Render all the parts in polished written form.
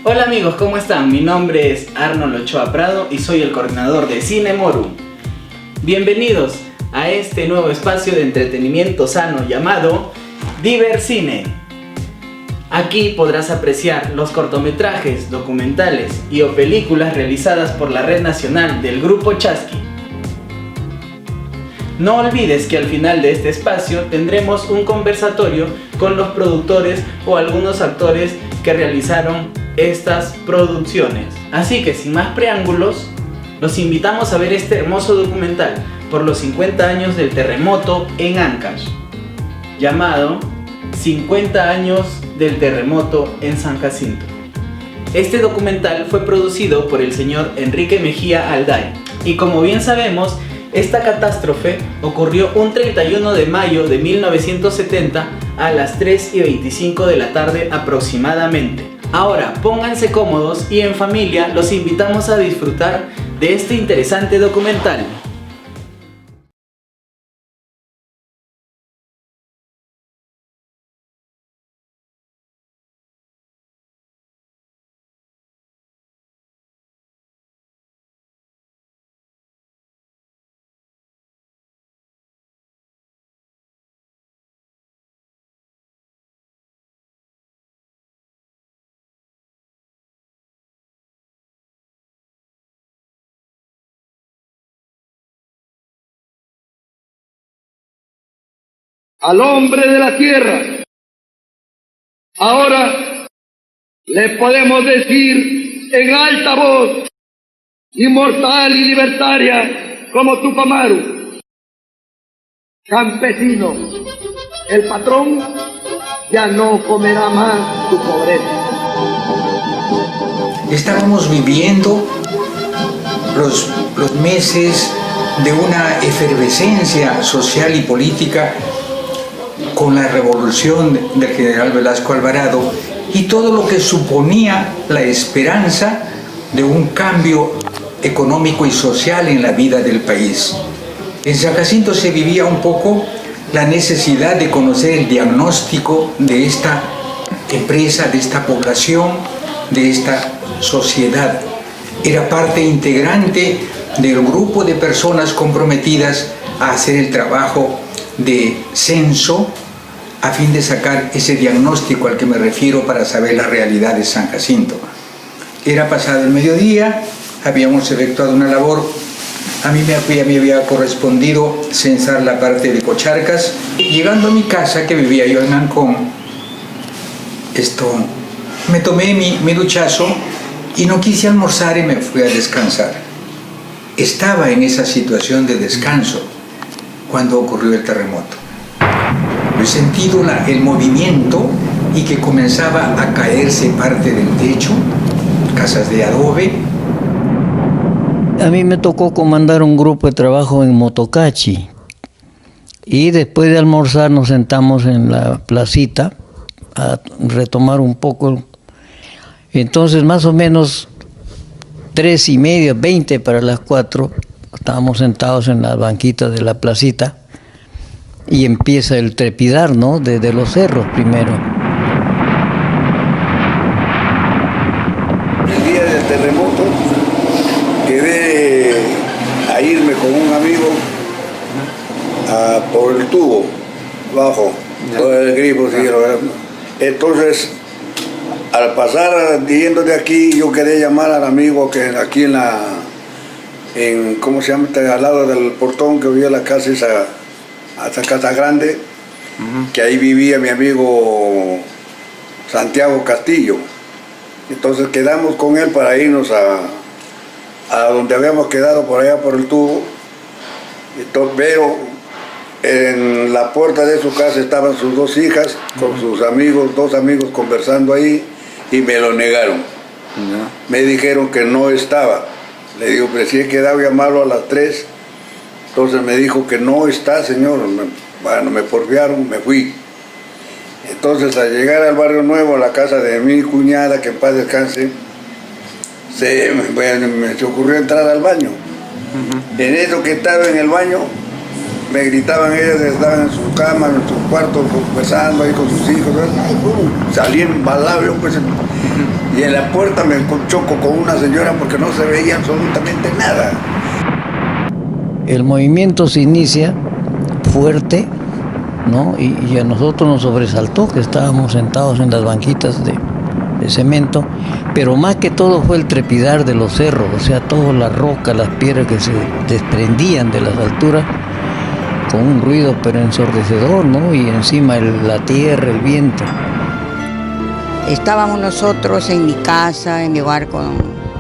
Hola amigos, ¿cómo están? Mi nombre es Arnold Ochoa Prado y soy el coordinador de Cinemorum. Bienvenidos a este nuevo espacio de entretenimiento sano llamado Divercine. Aquí podrás apreciar los cortometrajes, documentales y o películas realizadas por la Red Nacional del Grupo Chasqui. No olvides que al final de este espacio tendremos un conversatorio con los productores o algunos actores que realizaron estas producciones. Así que sin más preámbulos, los invitamos a ver este hermoso documental por los 50 años del terremoto en Ancash, llamado 50 años del terremoto en San Jacinto. Este documental fue producido por el señor Enrique Mejía Alday y, como bien sabemos, esta catástrofe ocurrió un 31 de mayo de 1970 a las 3:25 de la tarde aproximadamente. Ahora pónganse cómodos y en familia los invitamos a disfrutar de este interesante documental. Al hombre de la tierra. Ahora le podemos decir en alta voz, inmortal y libertaria como Tupamaru: campesino, el patrón ya no comerá más su pobreza. Estábamos viviendo los meses de una efervescencia social y política con la revolución del general Velasco Alvarado y todo lo que suponía la esperanza de un cambio económico y social en la vida del país. En San Jacinto se vivía un poco la necesidad de conocer el diagnóstico de esta empresa, de esta población, de esta sociedad. Era parte integrante del grupo de personas comprometidas a hacer el trabajo de censo a fin de sacar ese diagnóstico al que me refiero para saber la realidad de San Jacinto. Era pasado el mediodía, habíamos efectuado una labor, a mí me había correspondido censar la parte de Cocharcas. Llegando a mi casa, que vivía yo en Ancón, me tomé mi duchazo y no quise almorzar y me fui a descansar. Estaba en esa situación de descanso cuando ocurrió el terremoto. He sentido el movimiento y que comenzaba a caerse parte del techo, casas de adobe. A mí me tocó comandar un grupo de trabajo en Motocachi y después de almorzar nos sentamos en la placita a retomar un poco. Entonces más o menos 3:30, 20 para las 4, estábamos sentados en las banquitas de la placita y empieza el trepidar, ¿no? Desde los cerros primero. El día del terremoto quedé a irme con un amigo por el tubo bajo, por el grifo. Sí, entonces, al pasar yendo de aquí, yo quería llamar al amigo que aquí ¿cómo se llama? Al lado del portón que vivía la casa esa casa grande, que ahí vivía mi amigo Santiago Castillo. Entonces quedamos con él para irnos a donde habíamos quedado, por allá por el tubo. Pero en la puerta de su casa estaban sus dos hijas con sus amigos, dos amigos conversando ahí, y me lo negaron. Me dijeron que no estaba. Le digo, pero si he quedado llamarlo a las 3. Entonces me dijo que no está, señor. Bueno, me porfiaron, me fui. Entonces, al llegar al Barrio Nuevo, a la casa de mi cuñada, que en paz descanse, me ocurrió entrar al baño. En eso que estaba en el baño, me gritaban, ellas estaban en su cama, en su cuarto, conversando ahí con sus hijos, salí embalado yo, pues, y en la puerta me choco con una señora porque no se veía absolutamente nada. El movimiento se inicia fuerte, ¿no? Y a nosotros nos sobresaltó que estábamos sentados en las banquitas de cemento, pero más que todo fue el trepidar de los cerros, o sea, todas las rocas, las piedras que se desprendían de las alturas con un ruido pero ensordecedor, ¿no? Y encima la tierra, el viento. Estábamos nosotros en mi casa, en mi hogar con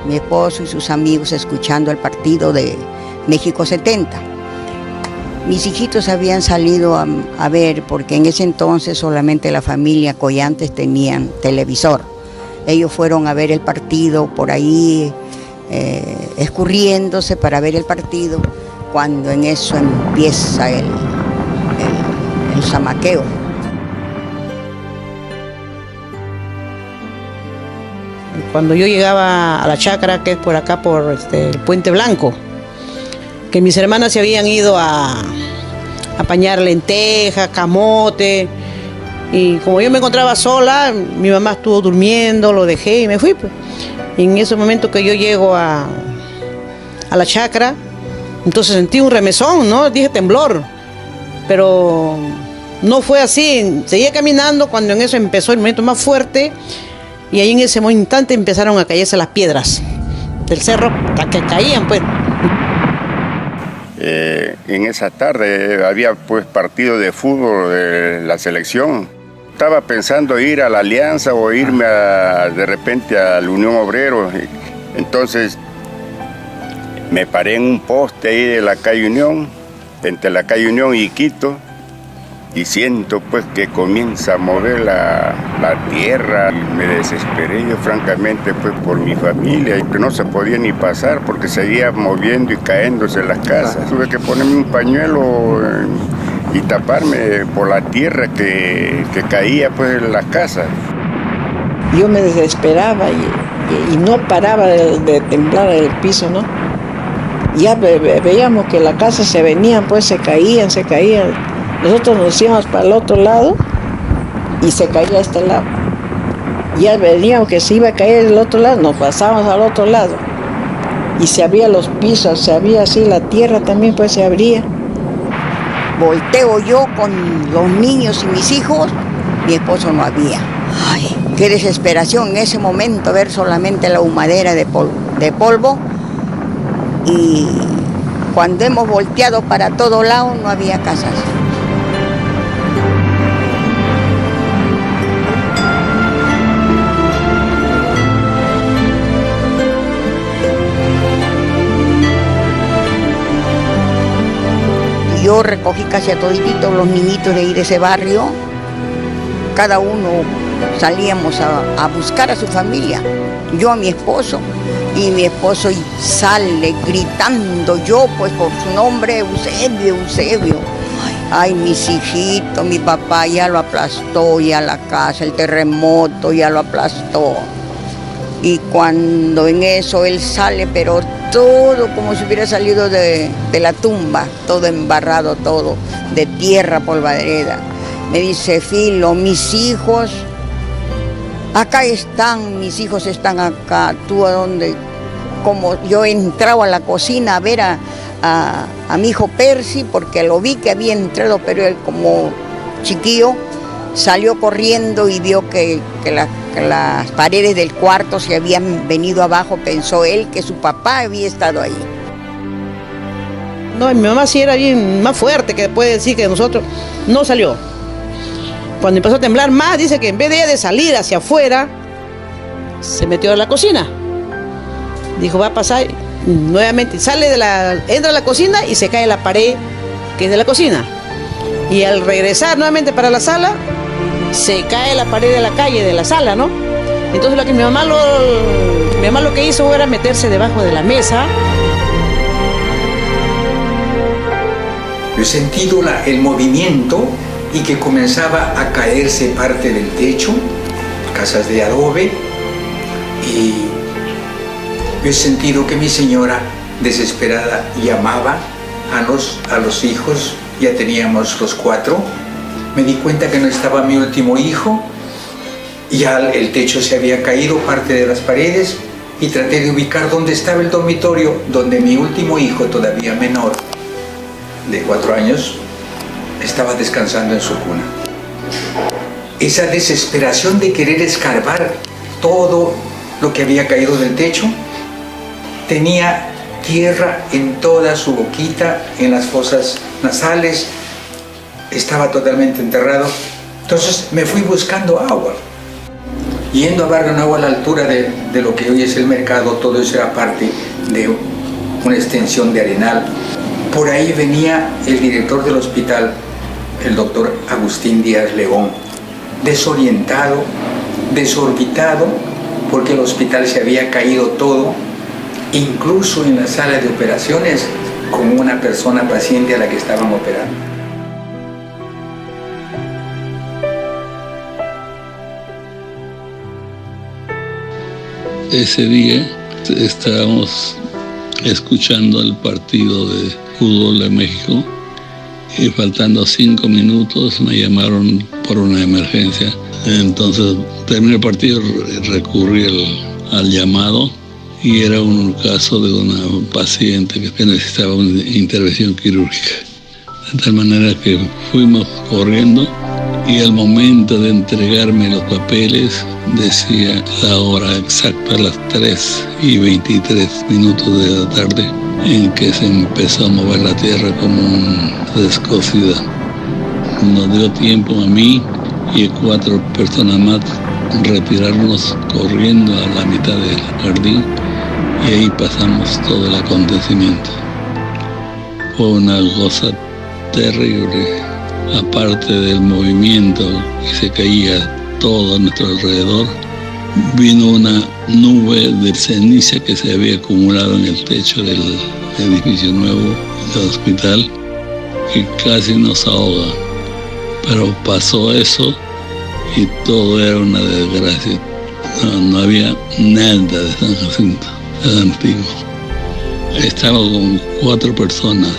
mi esposo y sus amigos escuchando el partido de México 70. Mis hijitos habían salido a ver, porque en ese entonces solamente la familia Collantes tenían televisor. Ellos fueron a ver el partido por ahí, escurriéndose para ver el partido, cuando en eso empieza el zamaqueo. Cuando yo llegaba a la chacra, que es por acá, por el Puente Blanco, que mis hermanas se habían ido a apañar lentejas, camote, y como yo me encontraba sola, mi mamá estuvo durmiendo, lo dejé y me fui, pues. Y en ese momento que yo llego a la chacra, entonces sentí un remesón, ¿no? Dije temblor, pero no fue así. Seguía caminando cuando en eso empezó el momento más fuerte, y ahí en ese instante empezaron a caerse las piedras del cerro, que caían, pues. En esa tarde había pues partido de fútbol de la selección. Estaba pensando ir a la Alianza o irme de repente a la Unión Obrero. Entonces me paré en un poste ahí de la calle Unión, entre la calle Unión y Quito, y siento pues que comienza a mover la tierra. Y me desesperé yo francamente pues por mi familia, y que no se podía ni pasar porque seguía moviendo y cayéndose las casas. Tuve que ponerme un pañuelo y taparme por la tierra que caía pues en las casas. Yo me desesperaba y no paraba de temblar el piso, ¿no? Ya veíamos que las casas se venían, pues se caían. Nosotros nos íbamos para el otro lado y se caía a este lado. Ya veníamos que se iba a caer el otro lado, nos pasábamos al otro lado. Y se abrían los pisos, se abría así, la tierra también pues se abría. Volteo yo con los niños y mis hijos, mi esposo no había. Ay, qué desesperación en ese momento ver solamente la humadera de polvo. Y cuando hemos volteado para todo lado no había casas. Yo recogí casi a todititos los niñitos de ahí de ese barrio. Cada uno salíamos a buscar a su familia. Yo a mi esposo, y mi esposo sale gritando yo pues por su nombre, Eusebio. Ay, mis hijitos, mi papá ya lo aplastó, ya la casa, el terremoto ya lo aplastó. Y cuando en eso él sale, pero todo como si hubiera salido de la tumba, todo embarrado, todo de tierra polvadera. Me dice, Filo, mis hijos, acá están, mis hijos están acá, ¿tú a dónde? Como yo he entrado a la cocina a ver a mi hijo Percy, porque lo vi que había entrado, pero él como chiquillo salió corriendo y vio que las paredes del cuarto se habían venido abajo. Pensó él que su papá había estado ahí. No, mi mamá sí era bien más fuerte, que puede decir que nosotros no salió. Cuando empezó a temblar más, dice que en vez de salir hacia afuera, se metió a la cocina. Dijo, va a pasar nuevamente, entra a la cocina y se cae la pared que es de la cocina. Y al regresar nuevamente para la sala, se cae la pared de la calle, de la sala, ¿no? Entonces mi mamá lo que hizo era meterse debajo de la mesa. Yo he sentido el movimiento y que comenzaba a caerse parte del techo, casas de adobe, y yo he sentido que mi señora, desesperada, llamaba a los hijos ya teníamos los 4. Me di cuenta que no estaba mi último hijo, ya el techo se había caído, parte de las paredes, y traté de ubicar dónde estaba el dormitorio donde mi último hijo, todavía menor, de 4 años, estaba descansando en su cuna. Esa desesperación de querer escarbar todo lo que había caído del techo, tenía tierra en toda su boquita, en las fosas nasales, estaba totalmente enterrado. Entonces me fui buscando agua. Yendo a Barrio Nuevo, a la altura de lo que hoy es el mercado, todo eso era parte de una extensión de arenal. Por ahí venía el director del hospital, el doctor Agustín Díaz León, desorientado, desorbitado, porque el hospital se había caído todo, incluso en la sala de operaciones, con una persona paciente a la que estaban operando. Ese día estábamos escuchando el partido de fútbol de México y faltando 5 minutos me llamaron por una emergencia. Entonces terminé el partido, recurrí al llamado y era un caso de una paciente que necesitaba una intervención quirúrgica. De tal manera que fuimos corriendo y al momento de entregarme los papeles decía la hora exacta, a las 3:23 de la tarde, en que se empezó a mover la tierra como una descosida. Nos dio tiempo a mí y 4 personas más retirarnos corriendo a la mitad del jardín y ahí pasamos todo el acontecimiento. Fue una cosa terrible, aparte del movimiento que se caía todo a nuestro alrededor, vino una nube de ceniza que se había acumulado en el techo del edificio nuevo del hospital que casi nos ahoga. Pero pasó eso y todo era una desgracia. No había nada de San Jacinto, tan antiguo. Estaba con 4 personas,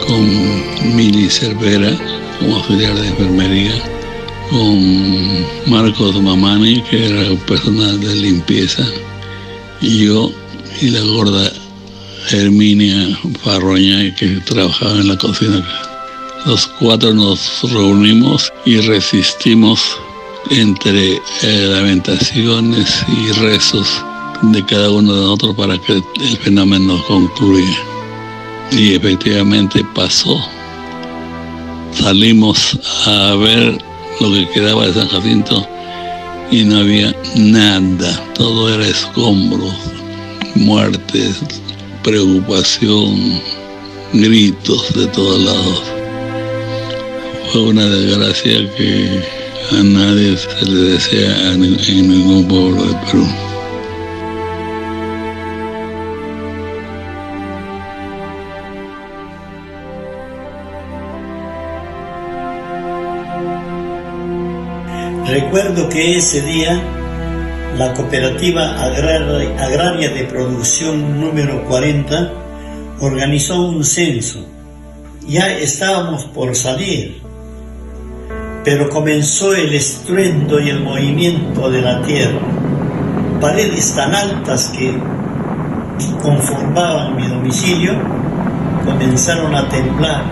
con Mili Cervera como auxiliar de enfermería, con Marcos Mamani, que era personal de limpieza, y yo y la gorda Herminia Farroña, que trabajaba en la cocina. Los 4 nos reunimos y resistimos entre lamentaciones y rezos de cada uno de nosotros para que el fenómeno concluya. Y efectivamente pasó. Salimos a ver lo que quedaba de San Jacinto y no había nada. Todo era escombros, muertes, preocupación, gritos de todos lados. Fue una desgracia que a nadie se le desea en ningún pueblo de Perú. Recuerdo que ese día la Cooperativa Agraria de Producción número 40 organizó un censo. Ya estábamos por salir, pero comenzó el estruendo y el movimiento de la tierra. Paredes tan altas que conformaban mi domicilio comenzaron a temblar.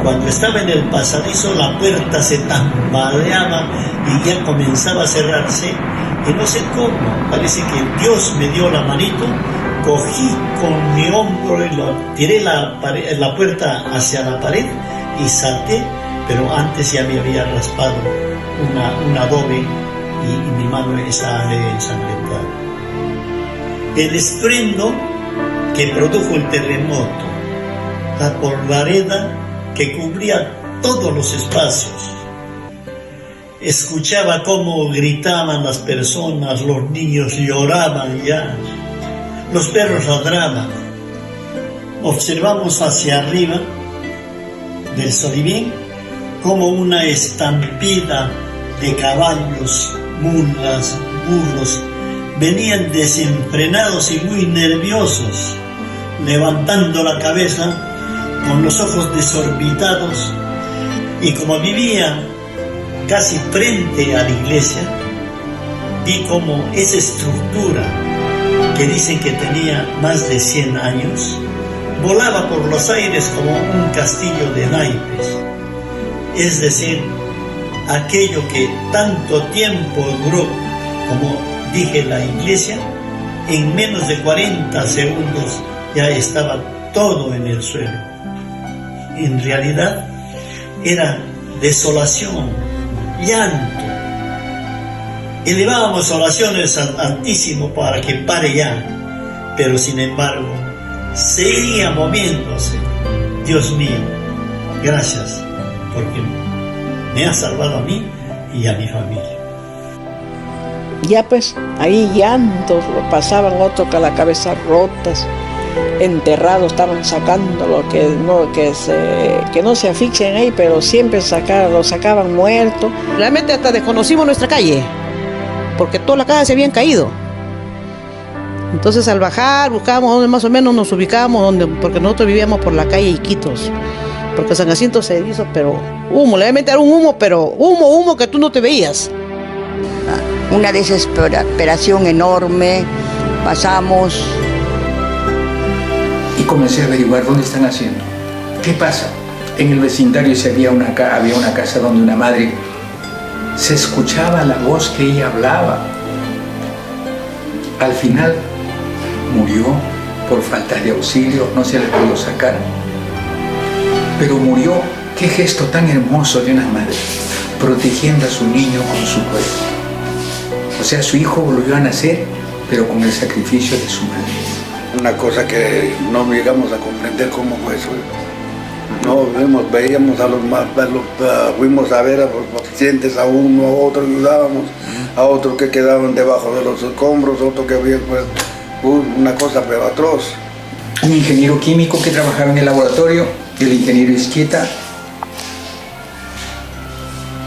Cuando estaba en el pasadizo, la puerta se tambaleaba y ya comenzaba a cerrarse. Y no sé cómo, parece que Dios me dio la manito, cogí con mi hombro y tiré la puerta hacia la pared y salté, pero antes ya me había raspado un adobe y mi mano estaba medio ensangrentada. El estruendo que produjo el terremoto, la polvareda que cubría todos los espacios. Escuchaba cómo gritaban las personas, los niños lloraban ya, los perros ladraban. Observamos hacia arriba del Solivín como una estampida de caballos, mulas, burros, venían desenfrenados y muy nerviosos, levantando la cabeza, con los ojos desorbitados, y como vivía casi frente a la iglesia, vi como esa estructura que dicen que tenía más de 100 años, volaba por los aires como un castillo de naipes. Es decir, aquello que tanto tiempo duró, como dije, la iglesia, en menos de 40 segundos ya estaba todo en el suelo. En realidad era desolación, llanto. Elevábamos oraciones al Altísimo para que pare ya, pero sin embargo seguía moviéndose. Dios mío, gracias, porque me ha salvado a mí y a mi familia. Ya pues, ahí llantos, pasaban otros con la cabeza rotas, enterrados, estaban sacando lo que no se asfixien ahí, pero siempre lo sacaban muertos. Realmente hasta desconocimos nuestra calle, porque toda la calle se habían caído. Entonces al bajar buscábamos donde más o menos nos ubicábamos, porque nosotros vivíamos por la calle Iquitos, porque San Jacinto se hizo, pero humo, realmente era un humo, pero humo que tú no te veías. Una desesperación enorme, pasamos. Y comencé a averiguar dónde están haciendo. ¿Qué pasa? En el vecindario había una casa donde una madre se escuchaba la voz que ella hablaba. Al final murió por falta de auxilio, no se le pudo sacar. Pero murió, qué gesto tan hermoso de una madre, protegiendo a su niño con su cuerpo. O sea, su hijo volvió a nacer, pero con el sacrificio de su madre. Una cosa que no llegamos a comprender cómo fue eso. No veíamos a los fuimos a ver a los pacientes, a uno, a otro ayudábamos, a otros que quedaban debajo de los escombros, otros que había, pues, una cosa pero atroz. Un ingeniero químico que trabajaba en el laboratorio, el ingeniero Izquieta,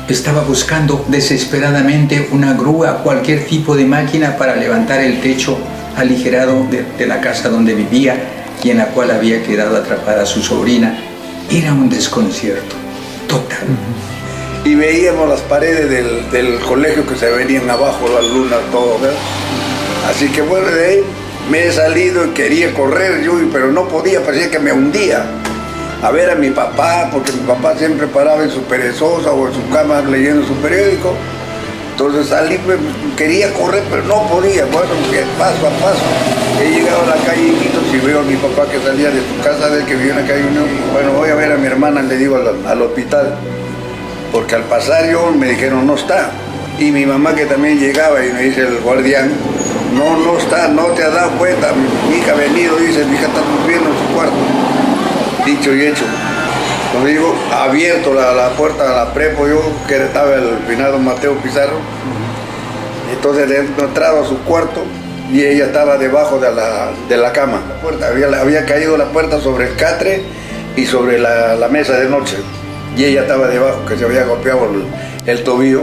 estaba buscando desesperadamente una grúa, cualquier tipo de máquina para levantar el techo aligerado de la casa donde vivía y en la cual había quedado atrapada su sobrina. Era un desconcierto total. Y veíamos las paredes del colegio que se venían abajo, las lunas, todo, ¿verdad? Así que bueno, de ahí me he salido y quería correr yo, pero no podía, parecía que me hundía. A ver a mi papá, porque mi papá siempre paraba en su perezosa o en su cama leyendo su periódico. Entonces salí, quería correr, pero no podía. Bueno, paso a paso. He llegado a la calle Iquitos y veo a mi papá que salía de su casa, de que vivía en la calle Unión. Bueno, voy a ver a mi hermana, le digo al hospital, porque al pasar yo me dijeron no está. Y mi mamá que también llegaba y me dice el guardián, no está, no te has dado cuenta. Mi hija ha venido, dice, mi hija está durmiendo en su cuarto. Dicho y hecho. Como digo, abierto la puerta a la prepo, yo que estaba el finado Mateo Pizarro. Entonces he entrado a su cuarto y ella estaba debajo de la cama. La puerta, había caído la puerta sobre el catre y sobre la mesa de noche. Y ella estaba debajo, que se había golpeado el tobillo.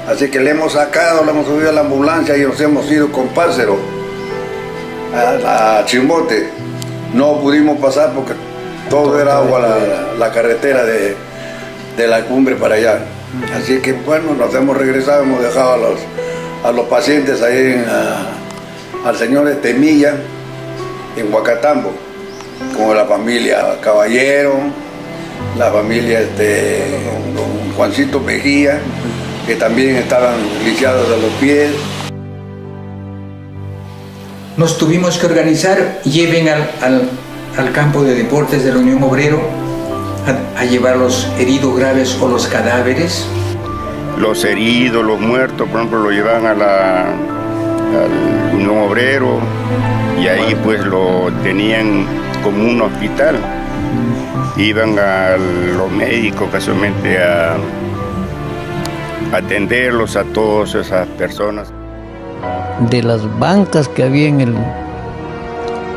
Así que le hemos sacado, le hemos subido a la ambulancia y nos hemos ido con Párcero a Chimbote. No pudimos pasar porque todo era agua, la carretera de la cumbre para allá. Así que bueno, nos hemos regresado, hemos dejado a los pacientes ahí al señor Estemilla, en Huacatambo, con la familia Caballero, la familia don Juancito Mejía, que también estaban lisiados de los pies. Nos tuvimos que organizar, lleven al campo de deportes de la Unión Obrero a llevar los heridos graves o los cadáveres. Los heridos, los muertos, por ejemplo, lo llevaban al Unión Obrero y ahí pues lo tenían como un hospital. Iban a los médicos casualmente a atenderlos a todas esas personas. De las bancas que había en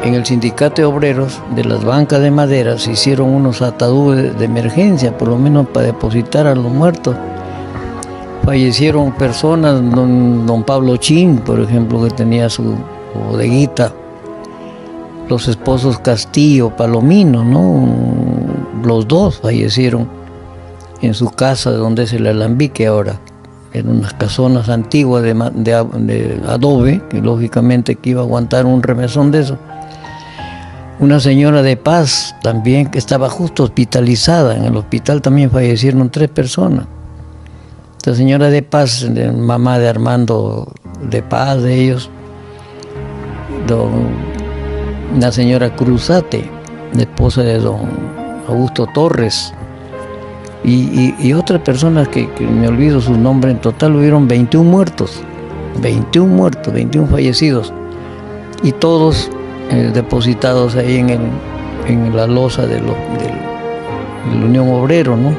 el sindicato de obreros, de las bancas de madera, se hicieron unos ataúdes de emergencia, por lo menos para depositar a los muertos. Fallecieron personas, don Pablo Chin, por ejemplo, que tenía su bodeguita. los esposos Castillo, Palomino, ¿no? Los dos fallecieron en su casa, donde es el Alambique ahora, en unas casonas antiguas de adobe, que lógicamente que iba a aguantar un remesón de eso. Una señora de Paz también, que estaba justo hospitalizada, en el hospital también fallecieron 3 personas. Esta señora de Paz, mamá de Armando de Paz, de ellos, una señora Cruzate, la esposa de don Augusto Torres, y otras personas que me olvido su nombre. En total hubieron 21 muertos, 21 fallecidos, y todos depositados ahí en la losa de la Unión Obrero, ¿no?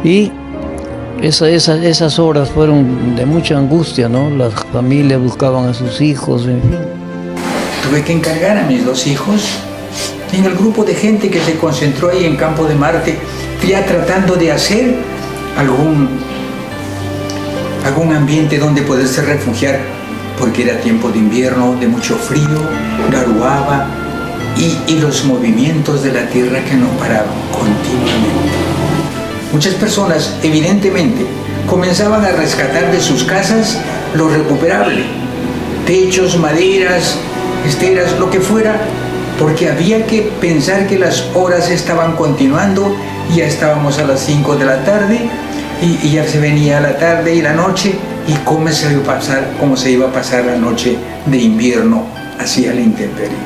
Y esas horas fueron de mucha angustia, ¿no? Las familias buscaban a sus hijos, en fin. Tuve que encargar a mis 2 hijos en el grupo de gente que se concentró ahí en Campo de Marte, ya tratando de hacer algún ambiente donde poderse refugiar, porque era tiempo de invierno, de mucho frío, garuaba, y los movimientos de la tierra que no paraban continuamente. Muchas personas, evidentemente, comenzaban a rescatar de sus casas lo recuperable, techos, maderas, esteras, lo que fuera, porque había que pensar que las horas estaban continuando, y ya estábamos a las 5 de la tarde, y ya se venía la tarde y la noche, y cómo se iba a pasar la noche de invierno hacia la intemperie.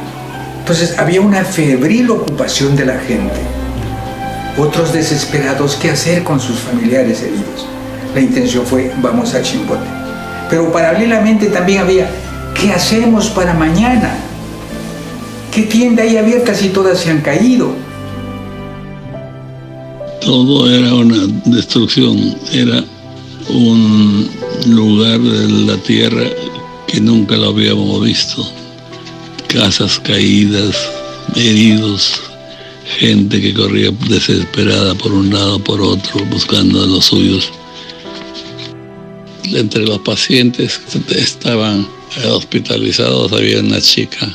Entonces había una febril ocupación de la gente, otros desesperados qué hacer con sus familiares heridos. La intención fue, vamos a Chimbote. Pero paralelamente también había, ¿qué hacemos para mañana? ¿Qué tienda hay abierta si todas se han caído? Todo era una destrucción, era un lugar de la tierra que nunca lo habíamos visto. Casas caídas, heridos, gente que corría desesperada por un lado, por otro, buscando a los suyos. Entre los pacientes que estaban hospitalizados había una chica,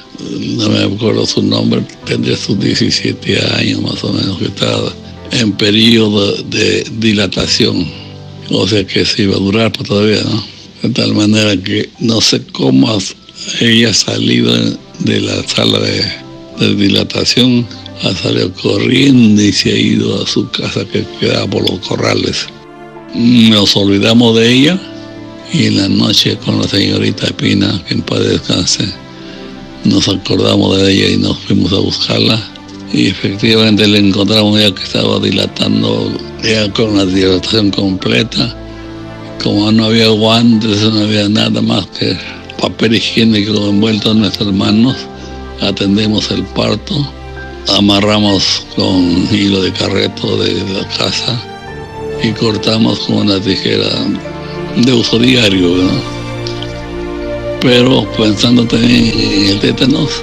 no me acuerdo su nombre, tendría sus 17 años más o menos, que estaba en periodo de dilatación, o sea que se iba a durar pues, todavía, ¿no? De tal manera que no sé cómo ella ha salido de la sala de dilatación, ha salido corriendo y se ha ido a su casa que quedaba por los corrales. Nos olvidamos de ella, y en la noche con la señorita Pina, que en paz descanse, nos acordamos de ella y nos fuimos a buscarla, y efectivamente le encontramos ya que estaba dilatando, ya con la dilatación completa. Como no había guantes, no había nada más que papel higiénico envuelto en nuestras manos, atendemos el parto, amarramos con hilo de carreto de la casa y cortamos con una tijera de uso diario, ¿no? Pero pensando también en el tétanos,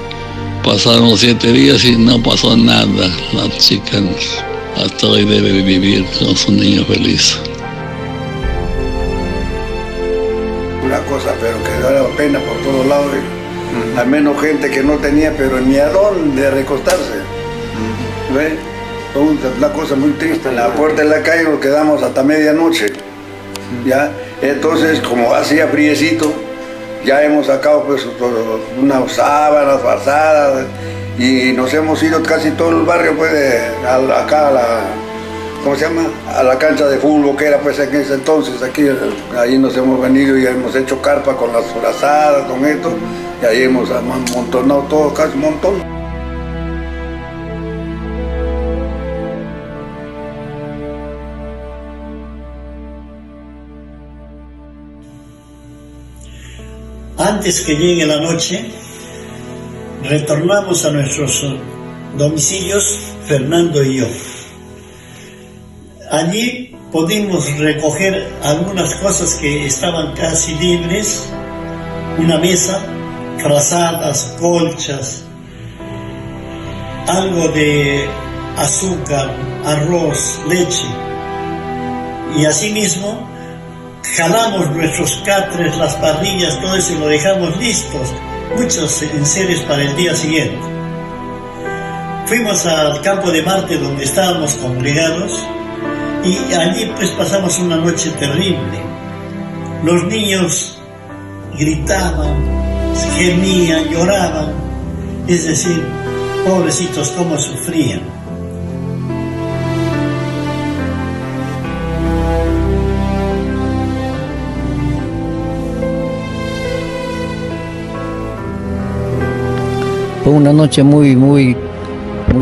pasaron 7 días y no pasó nada. La chica hasta hoy debe vivir con su niño feliz. Una cosa, pero que daba pena por todos lados. Al menos gente que no tenía, pero ni a dónde recostarse. ¿Ve? Una cosa muy triste. En la puerta de la calle nos quedamos hasta medianoche. ¿Ya? Entonces, como hacía friecito, ya hemos sacado pues unas sábanas pasadas y nos hemos ido casi todo el barrio pues acá a la, ¿cómo se llama? A la cancha de fútbol que era pues en ese entonces, aquí, ahí nos hemos venido y hemos hecho carpa con las brazadas, con esto, y ahí hemos amontonado todo, casi un montón. Antes que llegue la noche, retornamos a nuestros domicilios, Fernando y yo. Allí pudimos recoger algunas cosas que estaban casi libres, una mesa, frazadas, colchas, algo de azúcar, arroz, leche, y asimismo jalamos nuestros catres, las parrillas, todo eso y lo dejamos listos muchos enseres para el día siguiente. Fuimos al campo de Marte donde estábamos congregados y allí pues pasamos una noche terrible. Los niños gritaban, gemían, lloraban, es decir, pobrecitos cómo sufrían. Fue una noche muy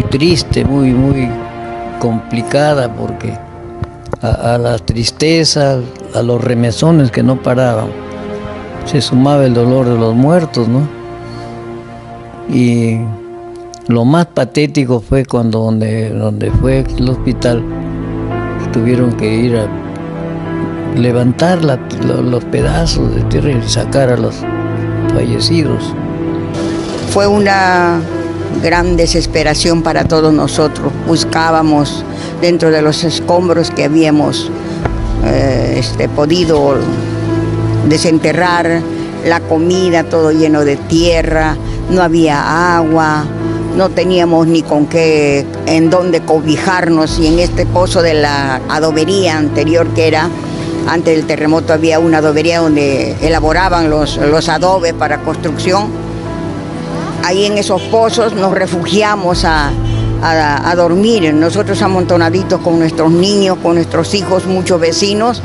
triste, muy complicada, porque a la tristeza, a los remesones que no paraban, se sumaba el dolor de los muertos, ¿no? Y lo más patético fue cuando donde fue el hospital, tuvieron que ir a levantar los pedazos de tierra y sacar a los fallecidos. Fue una gran desesperación para todos nosotros. Buscábamos dentro de los escombros que habíamos podido desenterrar, la comida, todo lleno de tierra, no había agua, no teníamos ni con qué, en dónde cobijarnos, y en este pozo de la adobería anterior que era, antes del terremoto había una adobería donde elaboraban los adobes para construcción. Ahí en esos pozos nos refugiamos a dormir, nosotros amontonaditos con nuestros niños, con nuestros hijos, muchos vecinos,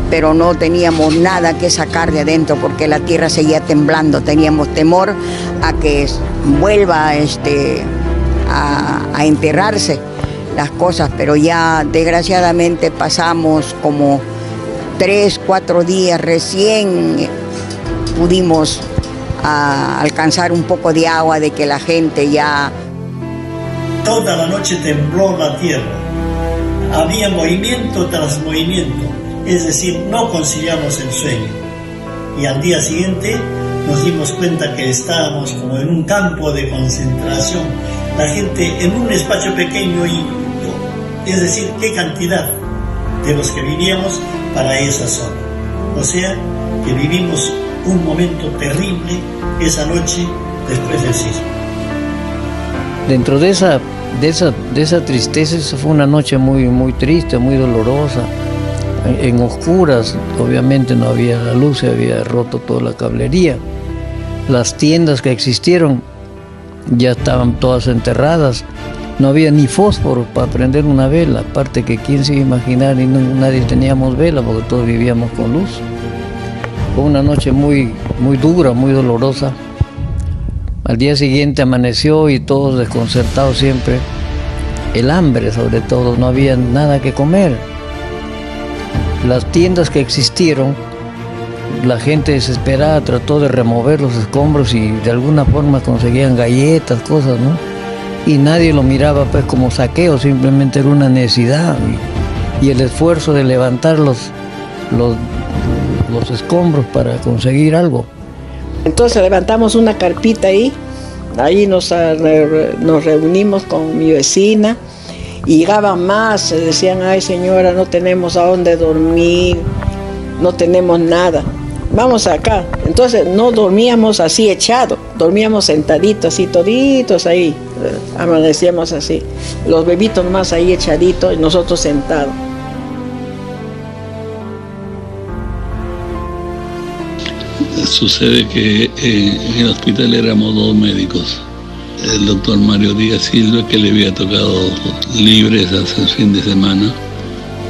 pero no teníamos nada que sacar de adentro porque la tierra seguía temblando, teníamos temor a que vuelva a enterrarse las cosas, pero ya desgraciadamente pasamos como 3, 4 días, recién pudimos alcanzar un poco de agua, de que la gente ya... Toda la noche tembló la tierra, había movimiento tras movimiento, es decir, no conciliamos el sueño. Y al día siguiente nos dimos cuenta que estábamos como en un campo de concentración, la gente en un espacio pequeño, y es decir, qué cantidad de los que vivíamos para esa zona. O sea, que vivimos un momento terrible esa noche después del sismo. Dentro de esa tristeza, esa fue una noche muy triste, muy dolorosa. En oscuras, obviamente no había la luz, se había roto toda la cablería. Las tiendas que existieron ya estaban todas enterradas. No había ni fósforo para prender una vela, aparte que quién se iba a imaginar, y nadie teníamos vela porque todos vivíamos con luz. Fue una noche muy dura, muy dolorosa. Al día siguiente amaneció y todos desconcertados siempre. El hambre sobre todo, no había nada que comer. Las tiendas que existieron, la gente desesperada trató de remover los escombros y de alguna forma conseguían galletas, cosas, ¿no? Y nadie lo miraba pues como saqueo, simplemente era una necesidad. Y el esfuerzo de levantar los escombros para conseguir algo. Entonces levantamos una carpita ahí nos reunimos con mi vecina, y llegaban más, decían, ay señora, no tenemos a dónde dormir, no tenemos nada, vamos acá. Entonces no dormíamos así echados, dormíamos sentaditos, así toditos ahí, amanecíamos así, los bebitos más ahí echaditos y nosotros sentados. Sucede que en el hospital éramos 2 médicos. El doctor Mario Díaz Silva, que le había tocado libres hace el fin de semana,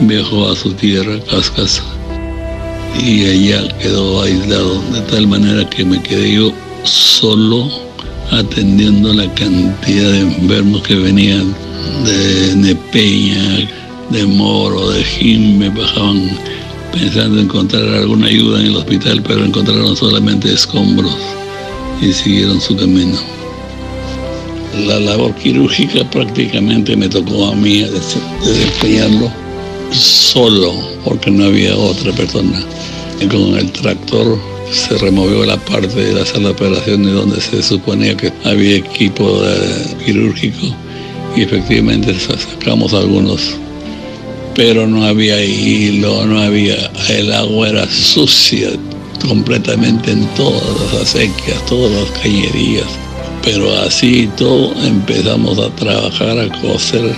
viajó a su tierra, Cascas, y allá quedó aislado, de tal manera que me quedé yo solo atendiendo la cantidad de enfermos que venían de Nepeña, de Moro, de Jimbe, bajaban pensando encontrar alguna ayuda en el hospital, pero encontraron solamente escombros y siguieron su camino. La labor quirúrgica prácticamente me tocó a mí desempeñarlo solo, porque no había otra persona. Y con el tractor se removió la parte de la sala de operaciones donde se suponía que había equipo quirúrgico, y efectivamente sacamos algunos. Pero no había hilo, no había, el agua era sucia, completamente en todas las acequias, todas las cañerías. Pero así todo empezamos a trabajar, a coser.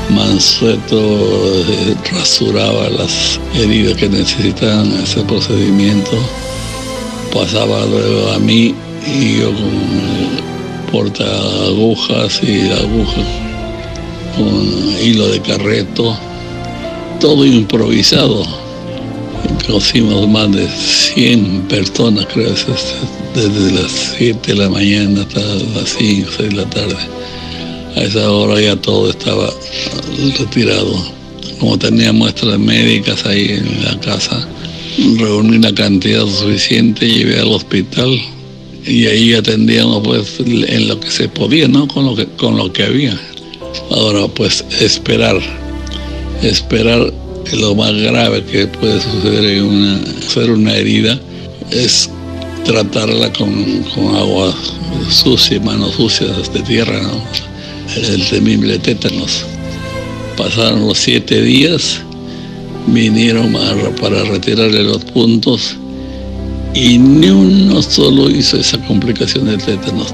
Mansueto rasuraba las heridas que necesitaban ese procedimiento. Pasaba luego a mí y yo con porta agujas y agujas con hilo de carreto, todo improvisado. Conocimos más de 100 personas, creo, desde las 7 de la mañana hasta las 5, 6 de la tarde. A esa hora ya todo estaba retirado. Como tenía muestras médicas ahí en la casa, reuní la cantidad suficiente, llevé al hospital y ahí atendíamos pues en lo que se podía, ¿no? Con lo que había. Ahora pues esperar lo más grave que puede suceder en una herida es tratarla con agua sucia, manos sucias de tierra, ¿no? El temible tétanos. Pasaron los 7 días, vinieron para retirarle los puntos y ni uno solo hizo esa complicación del tétanos.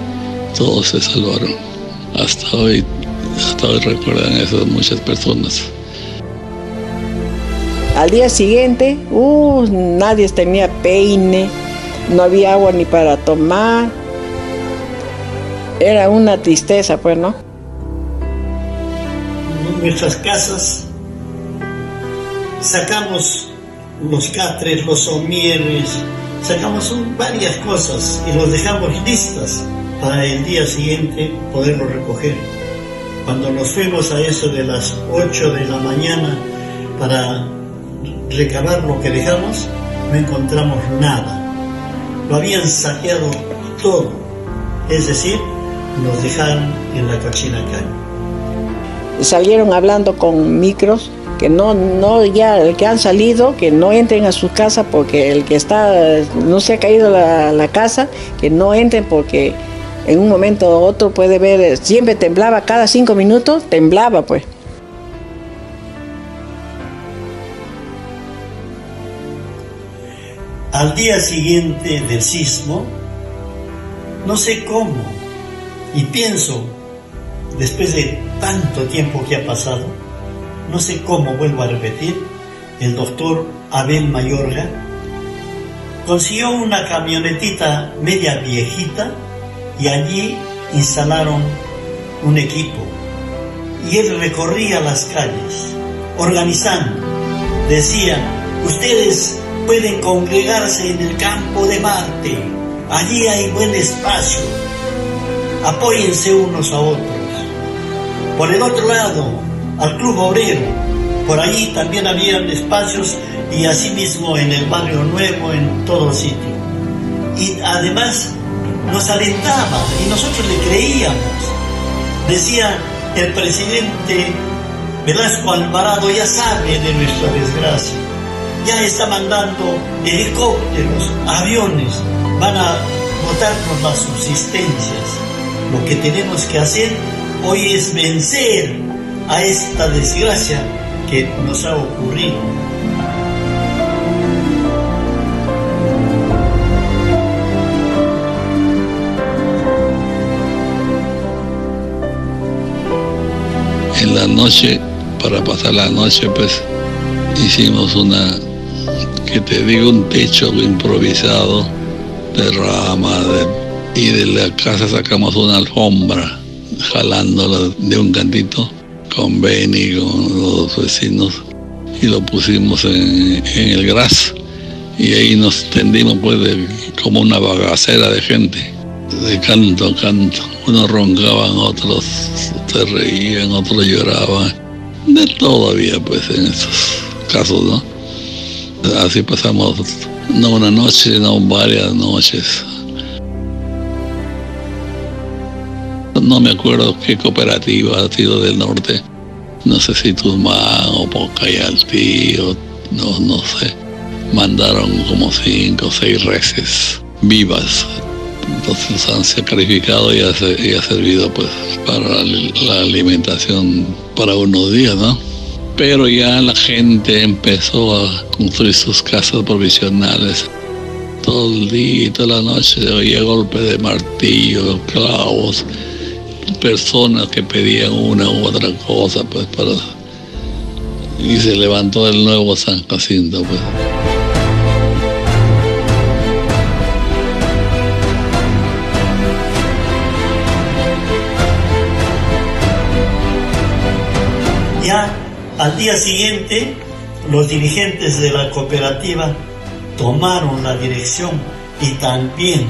Todos se salvaron. Hasta hoy recuerdan eso muchas personas. Al día siguiente, nadie tenía peine, no había agua ni para tomar. Era una tristeza, pues, ¿no? En nuestras casas sacamos los catres, los somieres, sacamos varias cosas y los dejamos listas para el día siguiente poderlo recoger. Cuando nos fuimos a eso de las 8 de la mañana para recabar lo que dejamos, no encontramos nada. Lo habían saqueado todo, es decir, nos dejaron en la cochina calle. Salieron hablando con micros que ya el que han salido, que no entren a su casa porque el que no se ha caído la casa, que no entren porque en un momento u otro puede ver, siempre temblaba, cada 5 minutos temblaba pues. Al día siguiente del sismo, no sé cómo, y pienso, después de tanto tiempo que ha pasado, no sé cómo, vuelvo a repetir, el doctor Abel Mayorga consiguió una camionetita media viejita y allí instalaron un equipo. Y él recorría las calles, organizando. Decía, ustedes pueden congregarse en el campo de Marte, allí hay buen espacio, apóyense unos a otros. Por el otro lado, al Club Obrero, por allí también habían espacios y asimismo en el Barrio Nuevo, en todo sitio. Y además nos alentaba y nosotros le creíamos. Decía el presidente Velasco Alvarado, ya sabe de nuestra desgracia, ya está mandando helicópteros, aviones, van a botarnos las subsistencias. Lo que tenemos que hacer hoy es vencer a esta desgracia que nos ha ocurrido. En la noche, para pasar la noche, pues hicimos un techo improvisado de ramas y de la casa sacamos una alfombra, jalándola de un cantito con Beni, con los vecinos, y lo pusimos en el gras y ahí nos tendimos pues como una bagacera de gente, de canto a canto. Unos roncaban, otros se reían, otros lloraban, de todo había pues en esos casos, ¿no? Así pasamos no una noche, sino varias noches. No me acuerdo qué cooperativa ha sido del norte, no sé si Tuzmán o Pocayaltí o no sé. Mandaron como 5 o 6 reses vivas. Entonces han sacrificado y ha servido pues para la alimentación para unos días, ¿no? Pero ya la gente empezó a construir sus casas provisionales todo el día y toda la noche se oía golpes de martillo, clavos, personas que pedían una u otra cosa, pues y se levantó el nuevo San Jacinto, pues. Ya al día siguiente, los dirigentes de la cooperativa tomaron la dirección y también,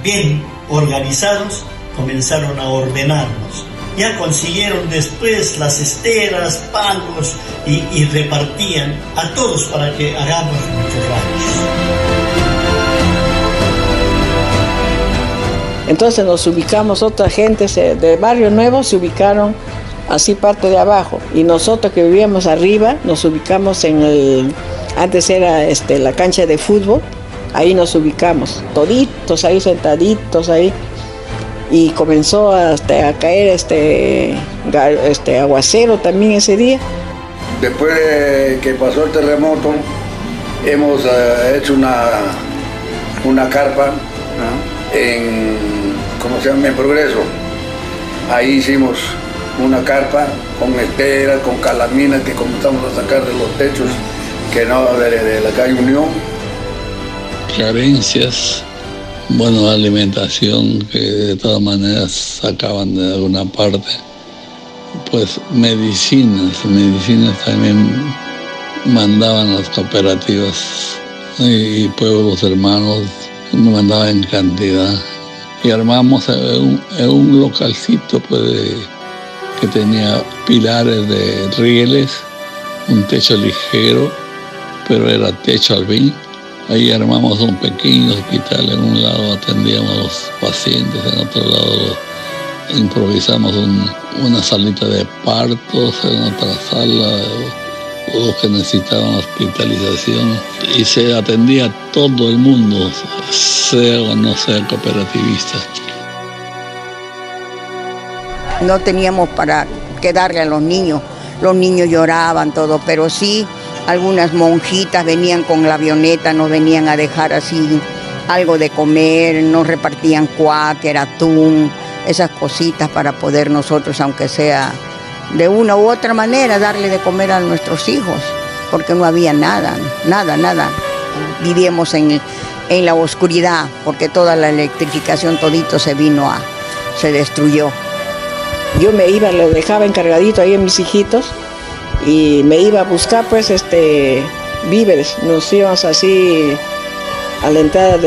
bien organizados, comenzaron a ordenarnos. Ya consiguieron después las esteras, palos y repartían a todos para que hagamos nuestros ranchos. Entonces nos ubicamos, otra gente de Barrio Nuevo se ubicaron así parte de abajo, y nosotros que vivíamos arriba nos ubicamos antes era la cancha de fútbol, ahí nos ubicamos, toditos ahí sentaditos ahí, y comenzó a caer aguacero también ese día. Después de que pasó el terremoto, hemos hecho una carpa en Progreso. Ahí hicimos una carpa con esteras, con calaminas que comenzamos a sacar de los techos de la calle Unión. Carencias, bueno, alimentación que de todas maneras sacaban de alguna parte, pues medicinas también mandaban las cooperativas y pueblos hermanos, nos mandaban en cantidad, y armamos un localcito pues que tenía pilares de rieles, un techo ligero, pero era techo al fin. Ahí armamos un pequeño hospital, en un lado atendíamos a los pacientes, en otro lado improvisamos una salita de partos, en otra sala los que necesitaban hospitalización, y se atendía a todo el mundo, sea o no sea cooperativista. No teníamos para qué darle a los niños lloraban todo, pero sí algunas monjitas venían con la avioneta, nos venían a dejar así algo de comer, nos repartían cuáquer, atún, esas cositas para poder nosotros, aunque sea de una u otra manera, darle de comer a nuestros hijos, porque no había nada. Vivíamos en la oscuridad, porque toda la electrificación todito se destruyó. Yo me iba, lo dejaba encargadito ahí en mis hijitos y me iba a buscar pues víveres. Nos íbamos así a la entrada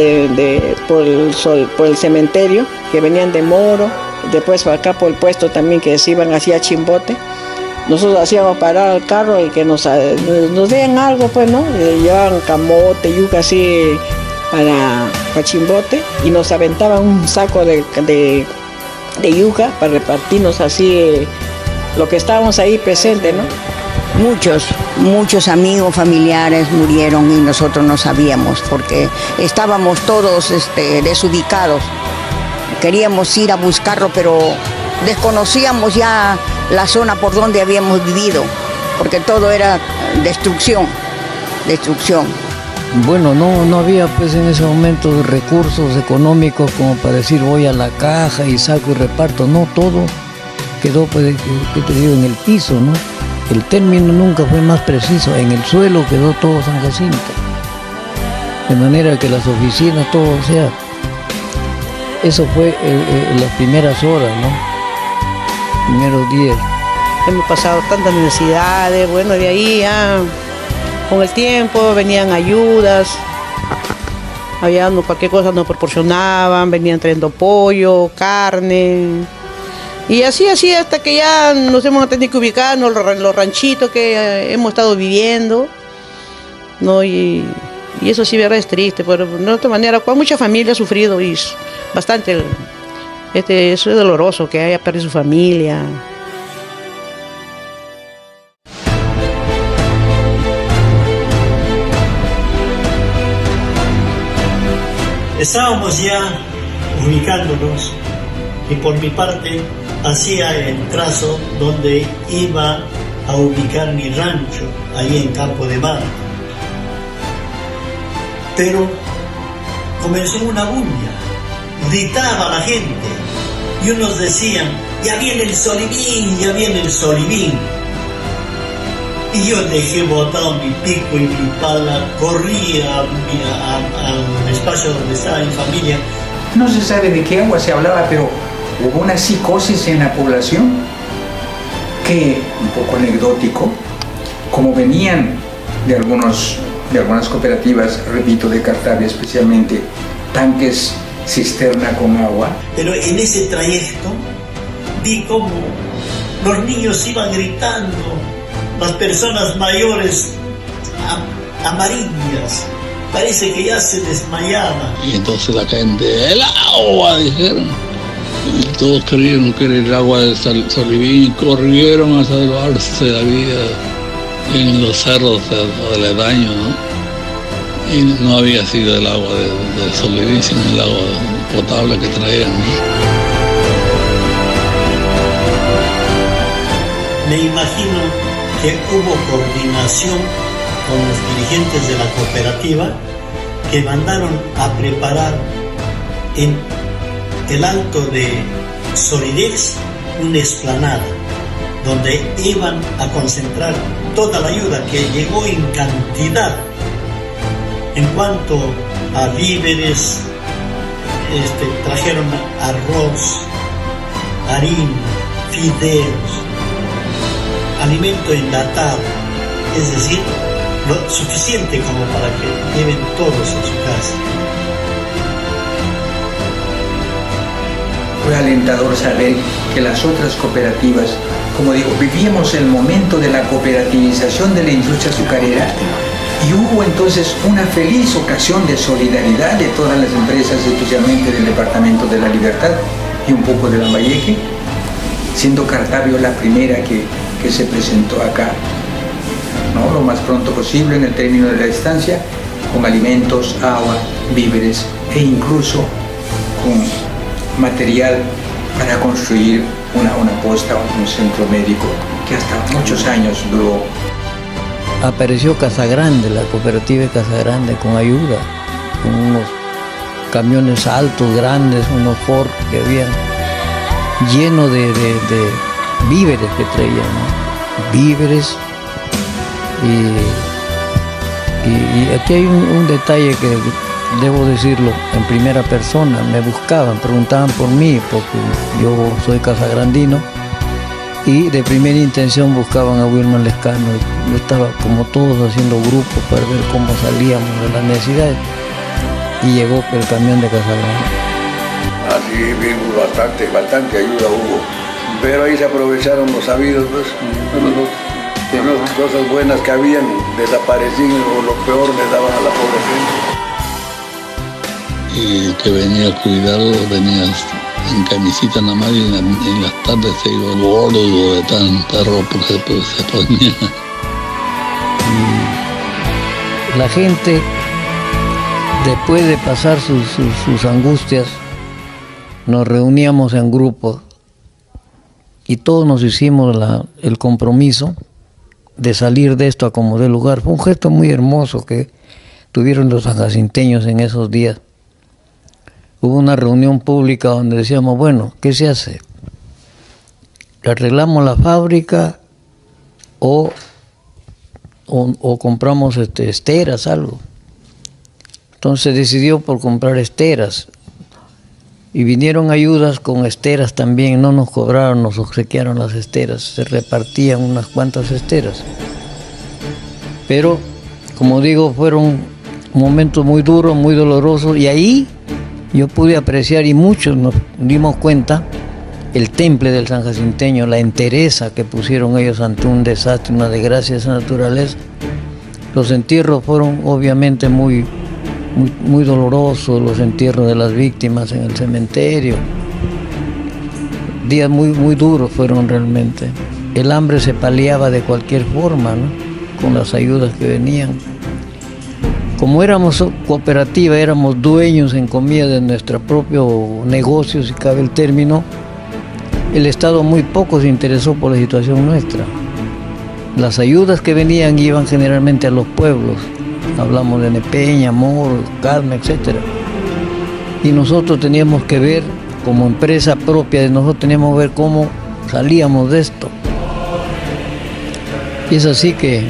por el cementerio, que venían de Moro, después acá por el puesto también que se iban hacia Chimbote. Nosotros hacíamos parar el carro y que nos den algo, pues, ¿no? Llevaban camote, yuca así para Chimbote, y nos aventaban un saco de yuca para repartirnos así lo que estábamos ahí presentes, ¿no? Muchos amigos, familiares murieron y nosotros no sabíamos porque estábamos todos desubicados. Queríamos ir a buscarlo, pero desconocíamos ya la zona por donde habíamos vivido, porque todo era destrucción. Bueno, no había pues en ese momento recursos económicos como para decir voy a la caja y saco y reparto. No, todo quedó pues, en el piso, ¿no? El término nunca fue más preciso, en el suelo quedó todo San Jacinto. De manera que las oficinas, todo, o sea, eso fue en las primeras horas, ¿no? Primeros días. Hemos pasado tantas necesidades, bueno, de ahí ya, con el tiempo venían ayudas, había cualquier cosa nos proporcionaban, venían trayendo pollo, carne, y así hasta que ya nos hemos tenido que ubicar en los ranchitos que hemos estado viviendo, ¿no? Y eso sí, verdad, es triste, pero de otra manera, mucha familia ha sufrido y bastante, eso es doloroso, que haya perdido su familia. Estábamos ya ubicándonos y por mi parte hacía el trazo donde iba a ubicar mi rancho, ahí en Campo de Marte. Pero comenzó una bulla, gritaba la gente, y unos decían, ya viene el Solibín, ya viene el Solibín. Y yo dejé botado mi pico y mi pala, corrí al espacio donde estaba mi familia. No se sabe de qué agua se hablaba, pero hubo una psicosis en la población que, un poco anecdótico, como venían de algunas cooperativas, repito, de Cartavia especialmente, tanques cisterna con agua. Pero en ese trayecto vi como los niños iban gritando, las personas mayores amarillas, parece que ya se desmayaban. Y entonces la gente, el agua, dijeron. Y todos creyeron que era el agua de Solibín y corrieron a salvarse la vida en los cerros aledaños, ¿no? Y no había sido el agua de Solibín, sino el agua potable que traían, ¿no? Me imagino que hubo coordinación con los dirigentes de la cooperativa que mandaron a preparar en el alto de Solidex una explanada donde iban a concentrar toda la ayuda que llegó en cantidad en cuanto a víveres. Trajeron arroz, harina, fideos, alimento enlatado, es decir, lo suficiente como para que lleven todos a su casa. Fue alentador saber que las otras cooperativas, como digo, vivíamos el momento de la cooperativización de la industria azucarera y hubo entonces una feliz ocasión de solidaridad de todas las empresas, especialmente del Departamento de la Libertad y un poco de Lambayeque, siendo Cartavio la primera que se presentó acá, ¿no? Lo más pronto posible en el término de la estancia, con alimentos, agua, víveres e incluso con material para construir una posta, un centro médico que hasta muchos años duró. Apareció Casagrande, la cooperativa de Casagrande, con ayuda, con unos camiones altos, grandes, unos Ford que habían, llenos de víveres que traían, ¿no? Víveres. Y aquí hay un detalle que debo decirlo en primera persona. Me buscaban, preguntaban por mí, porque yo soy casagrandino, y de primera intención buscaban a Wilman Lescano. Yo estaba como todos haciendo grupos para ver cómo salíamos de las necesidades, y llegó el camión de Casagrande. Así vimos bastante ayuda hubo, pero ahí se aprovecharon los sabidos, pues, las cosas buenas que habían desaparecido, o lo peor les daban a la pobre gente. Y el que venía a cuidarlo venía en camisita nada más, y en las tardes se iba gordo de tanta ropa que se ponía. Y la gente, después de pasar sus angustias, nos reuníamos en grupos y todos nos hicimos el compromiso de salir de esto a como dé lugar. Fue un gesto muy hermoso que tuvieron los sanjacinteños en esos días. Hubo una reunión pública donde decíamos, bueno, ¿qué se hace? ¿Arreglamos la fábrica o compramos esteras, algo? Entonces se decidió por comprar esteras. Y vinieron ayudas con esteras también, no nos cobraron, nos obsequiaron las esteras, se repartían unas cuantas esteras. Pero, como digo, fueron momentos muy duros, muy dolorosos, y ahí yo pude apreciar, y muchos nos dimos cuenta, el temple del sanjacinteño, la entereza que pusieron ellos ante un desastre, una desgracia de esa naturaleza. Los entierros fueron obviamente muy dolorosos, los entierros de las víctimas en el cementerio. Días muy duros fueron realmente. El hambre se paliaba de cualquier forma, ¿no? Con las ayudas que venían. Como éramos cooperativa, éramos dueños en comillas de nuestro propio negocio, si cabe el término, el Estado muy poco se interesó por la situación nuestra. Las ayudas que venían iban generalmente a los pueblos. Hablamos de Nepeña, Moro, Carmen, etc. y nosotros teníamos que ver, como empresa propia de nosotros, teníamos que ver cómo salíamos de esto. Y es así que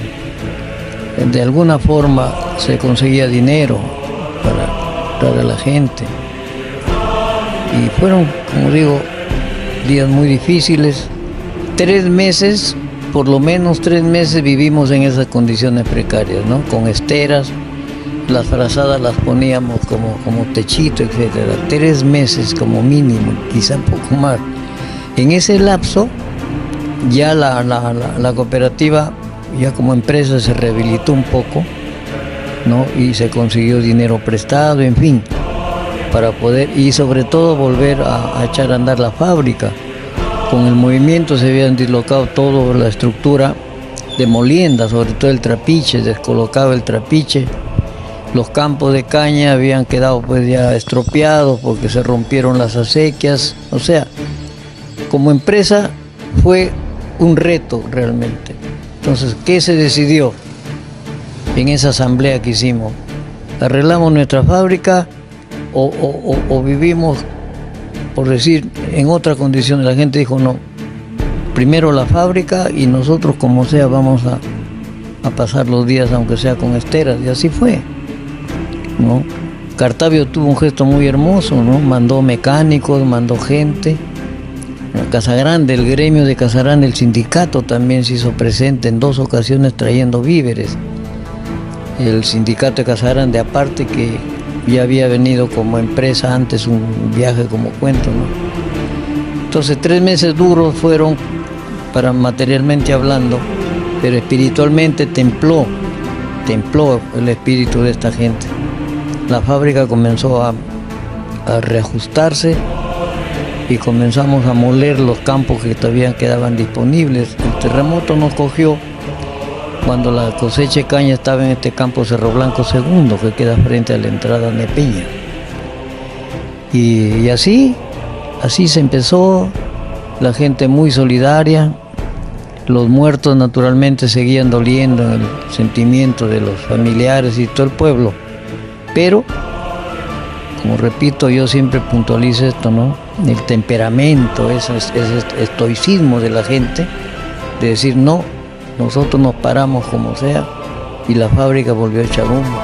de alguna forma se conseguía dinero para la gente. Y fueron, como digo, días muy difíciles. 3 meses, por lo menos 3 meses vivimos en esas condiciones precarias, ¿no? Con esteras, las frazadas las poníamos como techito, etcétera. 3 meses como mínimo, quizá un poco más. En ese lapso ya la cooperativa, ya como empresa, se rehabilitó un poco, ¿no? Y se consiguió dinero prestado, en fin, para poder, y sobre todo volver a echar a andar la fábrica. Con el movimiento se habían dislocado toda la estructura de molienda, sobre todo el trapiche, descolocaba el trapiche. Los campos de caña habían quedado pues ya estropeados porque se rompieron las acequias. O sea, como empresa fue un reto realmente. Entonces, ¿qué se decidió en esa asamblea que hicimos? ¿Arreglamos nuestra fábrica o vivimos, por decir, en otra condición? La gente dijo no, primero la fábrica y nosotros como sea vamos a pasar los días aunque sea con esteras, y así fue, ¿no? Cartavio tuvo un gesto muy hermoso, ¿no? Mandó mecánicos, mandó gente. Casagrande, el gremio de Casagrande, el sindicato también se hizo presente en 2 ocasiones trayendo víveres. El sindicato de Casagrande, aparte que ya había venido como empresa antes un viaje como cuento, ¿no? Entonces 3 meses duros fueron para materialmente hablando, pero espiritualmente templó el espíritu de esta gente. La fábrica comenzó a reajustarse y comenzamos a moler los campos que todavía quedaban disponibles. El terremoto nos cogió cuando la cosecha de caña estaba en este campo Cerro Blanco II, que queda frente a la entrada de Peña. Y así se empezó, la gente muy solidaria. Los muertos naturalmente seguían doliendo en el sentimiento de los familiares y todo el pueblo. Pero, como repito, yo siempre puntualizo esto, ¿no? El temperamento, ese estoicismo de la gente, de decir no, nosotros nos paramos como sea, y la fábrica volvió a echar humo.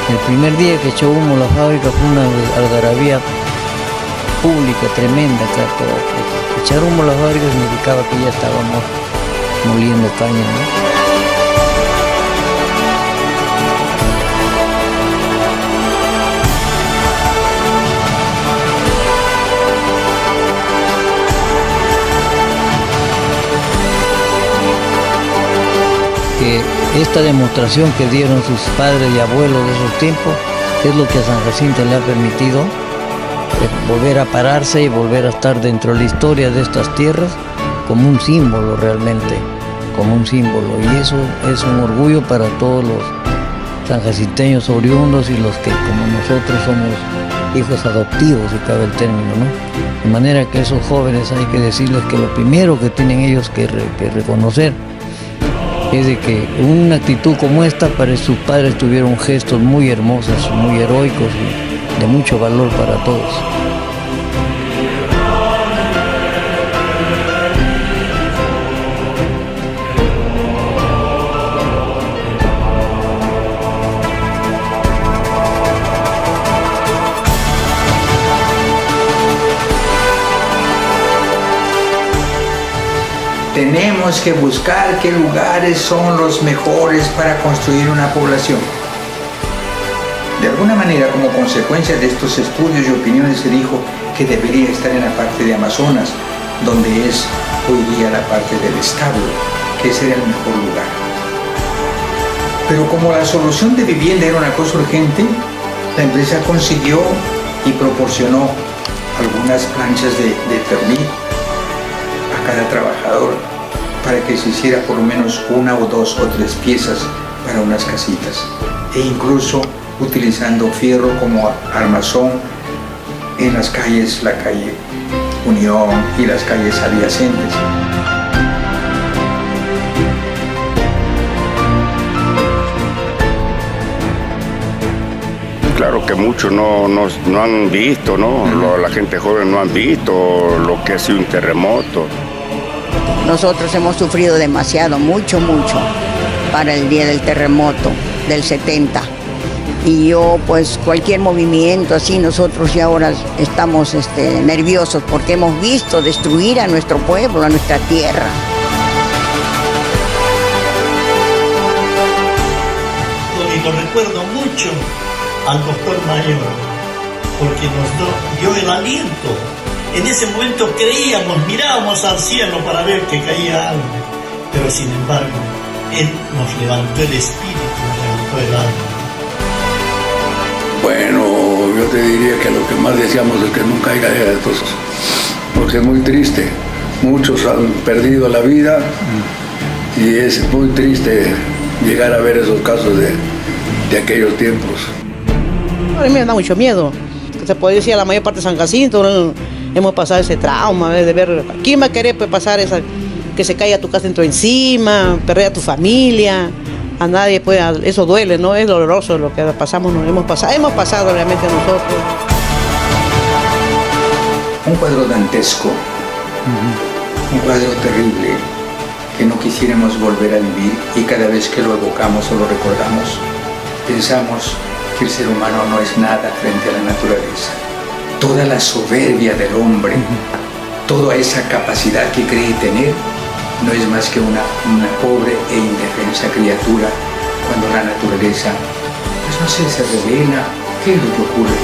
El primer día que echó humo la fábrica fue una algarabía pública tremenda acá, pero echar humo la fábrica significaba que ya estábamos moliendo caña, ¿no? Esta demostración que dieron sus padres y abuelos de esos tiempos es lo que a San Jacinto le ha permitido volver a pararse y volver a estar dentro de la historia de estas tierras como un símbolo realmente, como un símbolo. Y eso es un orgullo para todos los sanjacinteños oriundos y los que como nosotros somos hijos adoptivos, si cabe el término, ¿no? De manera que esos jóvenes hay que decirles que lo primero que tienen ellos que reconocer es de que una actitud como esta para sus padres tuvieron gestos muy hermosos, muy heroicos y de mucho valor para todos. tenemos que buscar qué lugares son los mejores para construir una población. De alguna manera, como consecuencia de estos estudios y opiniones, se dijo que debería estar en la parte de Amazonas, donde es hoy día la parte del establo, que ese era el mejor lugar. Pero como la solución de vivienda era una cosa urgente, la empresa consiguió y proporcionó algunas planchas de termit a cada trabajador para que se hiciera por lo menos una o dos o tres piezas para unas casitas, e incluso utilizando fierro como armazón en las calles, la calle Unión y las calles adyacentes. Claro que muchos no han visto, ¿no? La gente joven no han visto lo que ha sido un terremoto. Nosotros hemos sufrido demasiado, mucho, para el día del terremoto del 70. Y yo, pues, cualquier movimiento así, nosotros ya ahora estamos nerviosos porque hemos visto destruir a nuestro pueblo, a nuestra tierra. Y lo recuerdo mucho al doctor Mayor, porque nos dio el aliento. En ese momento creíamos, mirábamos al cielo para ver que caía algo, pero sin embargo, él nos levantó el espíritu, nos levantó el alma. Bueno, yo te diría que lo que más deseamos es que nunca haya estos, porque es muy triste. Muchos han perdido la vida y es muy triste llegar a ver esos casos de aquellos tiempos. A mí me da mucho miedo. Se puede decir, a la mayor parte de San Jacinto hemos pasado ese trauma de ver. ¿Quién va a querer pasar que se caiga tu casa dentro encima, perder a tu familia? A nadie puede, eso duele, ¿no? Es doloroso lo que pasamos, hemos pasado realmente nosotros. Un cuadro dantesco, un cuadro terrible que no quisiéramos volver a vivir, y cada vez que lo evocamos o lo recordamos, pensamos que el ser humano no es nada frente a la naturaleza. Toda la soberbia del hombre, toda esa capacidad que cree tener, no es más que una pobre e indefensa criatura cuando la naturaleza, pues no sé, se revela. ¿Qué es lo que ocurre?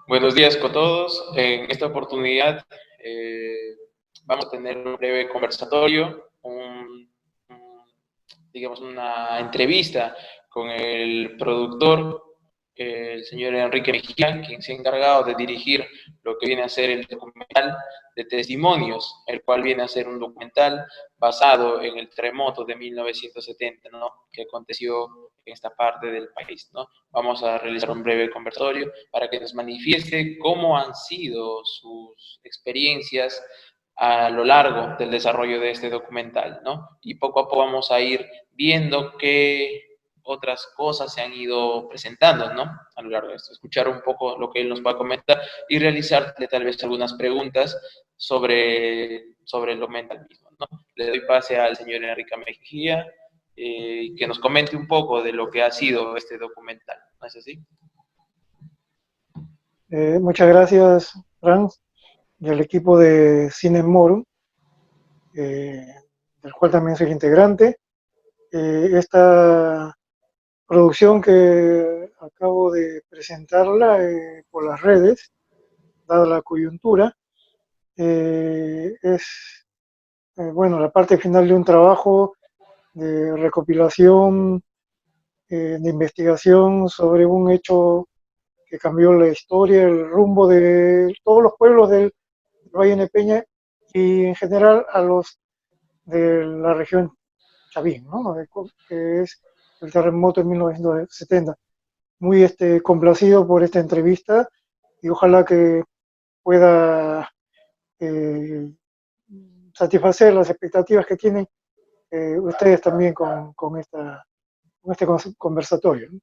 Buenos días con todos. En esta oportunidad vamos a tener un breve conversatorio, digamos una entrevista con el productor, el señor Enrique Mejía, quien se ha encargado de dirigir lo que viene a ser el documental de testimonios, el cual viene a ser un documental basado en el terremoto de 1970, ¿no?, que aconteció en esta parte del país, ¿no? Vamos a realizar un breve conversatorio para que nos manifieste cómo han sido sus experiencias a lo largo del desarrollo de este documental, ¿no? Y poco a poco vamos a ir viendo qué otras cosas se han ido presentando, ¿no?, a lo largo de esto. Escuchar un poco lo que él nos va a comentar y realizarle tal vez algunas preguntas sobre el documental mismo, ¿no? Le doy pase al señor Enrique Mejía, que nos comente un poco de lo que ha sido este documental, ¿no es así? Muchas gracias, Franz. del equipo de Cine Morum, del cual también soy integrante. Esta producción que acabo de presentarla por las redes, dada la coyuntura, es bueno, la parte final de un trabajo de recopilación, de investigación sobre un hecho que cambió la historia, el rumbo de todos los pueblos del Valle de Peña y en general a los de la región Chavín, ¿no? Que es el terremoto de 1970. Muy complacido por esta entrevista y ojalá que pueda satisfacer las expectativas que tienen ustedes también con este conversatorio, ¿no?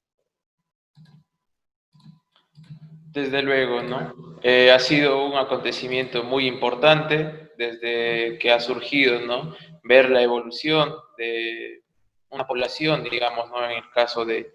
Desde luego, ¿no? Ha sido un acontecimiento muy importante desde que ha surgido, ¿no? Ver la evolución de una población, digamos, ¿no? En el caso de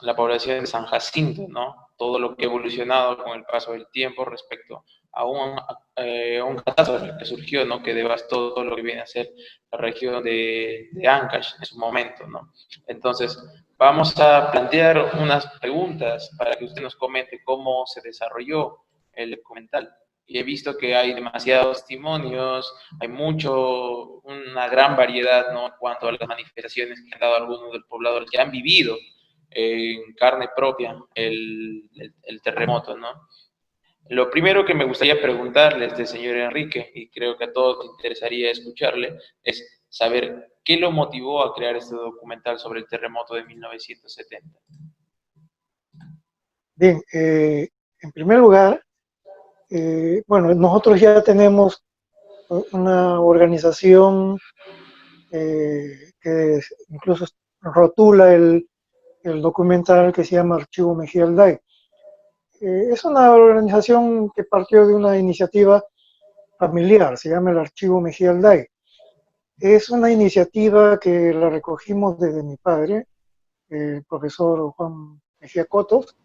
la población de San Jacinto, ¿no? Todo lo que ha evolucionado con el paso del tiempo respecto a un catástrofe que surgió, ¿no? Que devastó todo lo que viene a ser la región de Ancash en su momento, ¿no? Entonces, vamos a plantear unas preguntas para que usted nos comente cómo se desarrolló el documental. Y he visto que hay demasiados testimonios, hay una gran variedad, ¿no? En cuanto a las manifestaciones que han dado algunos de los pobladores que han vivido en carne propia el terremoto, ¿no? Lo primero que me gustaría preguntarle a este señor Enrique, y creo que a todos nos interesaría escucharle, es saber qué lo motivó a crear este documental sobre el terremoto de 1970. Bien, en primer lugar, bueno, nosotros ya tenemos una organización que incluso rotula el documental que se llama Archivo Mejía Alday. Es una organización que partió de una iniciativa familiar, se llama el Archivo Mejía Alday. Es una iniciativa que la recogimos desde mi padre, el profesor Juan Mejía Cotos,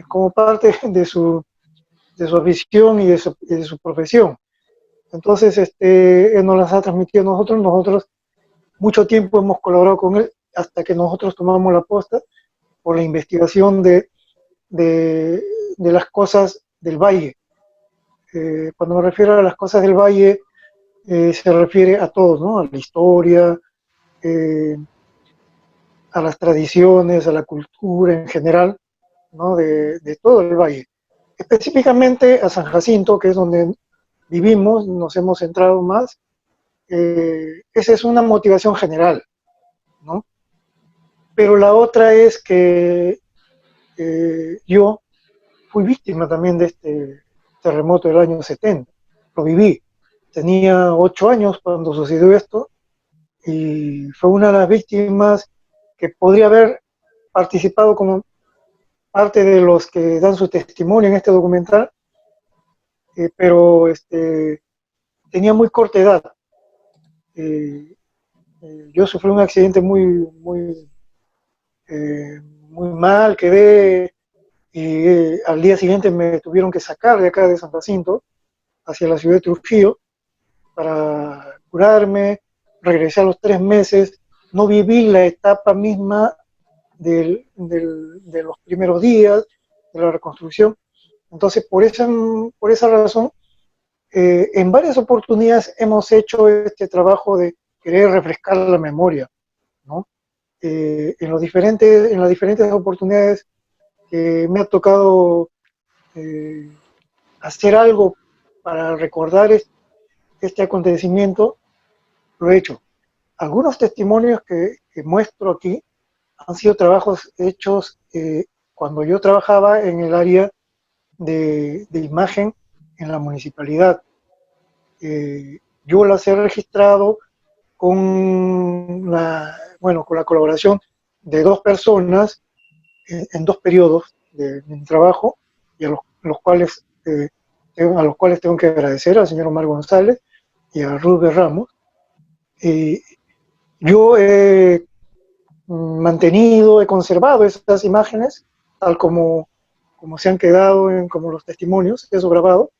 como parte de su afición y de su profesión. Entonces, él nos las ha transmitido a nosotros. Nosotros mucho tiempo hemos colaborado con él hasta que nosotros tomamos la posta por la investigación de las cosas del valle. Cuando me refiero a las cosas del valle, se refiere a todo, ¿no? A la historia, a las tradiciones, a la cultura en general, ¿no? De todo el valle. Específicamente a San Jacinto, que es donde vivimos, nos hemos centrado más. Esa es una motivación general, ¿no? Pero la otra es que yo fui víctima también de este terremoto del año 70. Lo viví. Tenía 8 años cuando sucedió esto y fue una de las víctimas que podría haber participado como parte de los que dan su testimonio en este documental, pero tenía muy corta edad. Yo sufrí un accidente muy mal, quedé y al día siguiente me tuvieron que sacar de acá de San Jacinto hacia la ciudad de Trujillo para curarme. Regresé a los 3 meses, no viví la etapa misma de los primeros días de la reconstrucción. Entonces, por esa razón, en varias oportunidades hemos hecho este trabajo de querer refrescar la memoria, ¿no? En las diferentes oportunidades que me ha tocado hacer algo para recordar este acontecimiento, lo he hecho. Algunos testimonios que muestro aquí han sido trabajos hechos cuando yo trabajaba en el área de imagen en la municipalidad. Yo las he registrado con la colaboración de 2 personas en 2 periodos de mi trabajo, y a los cuales tengo que agradecer al señor Omar González y a Rubén Ramos. Yo he conservado esas imágenes tal como como se han quedado, como los testimonios, eso grabado,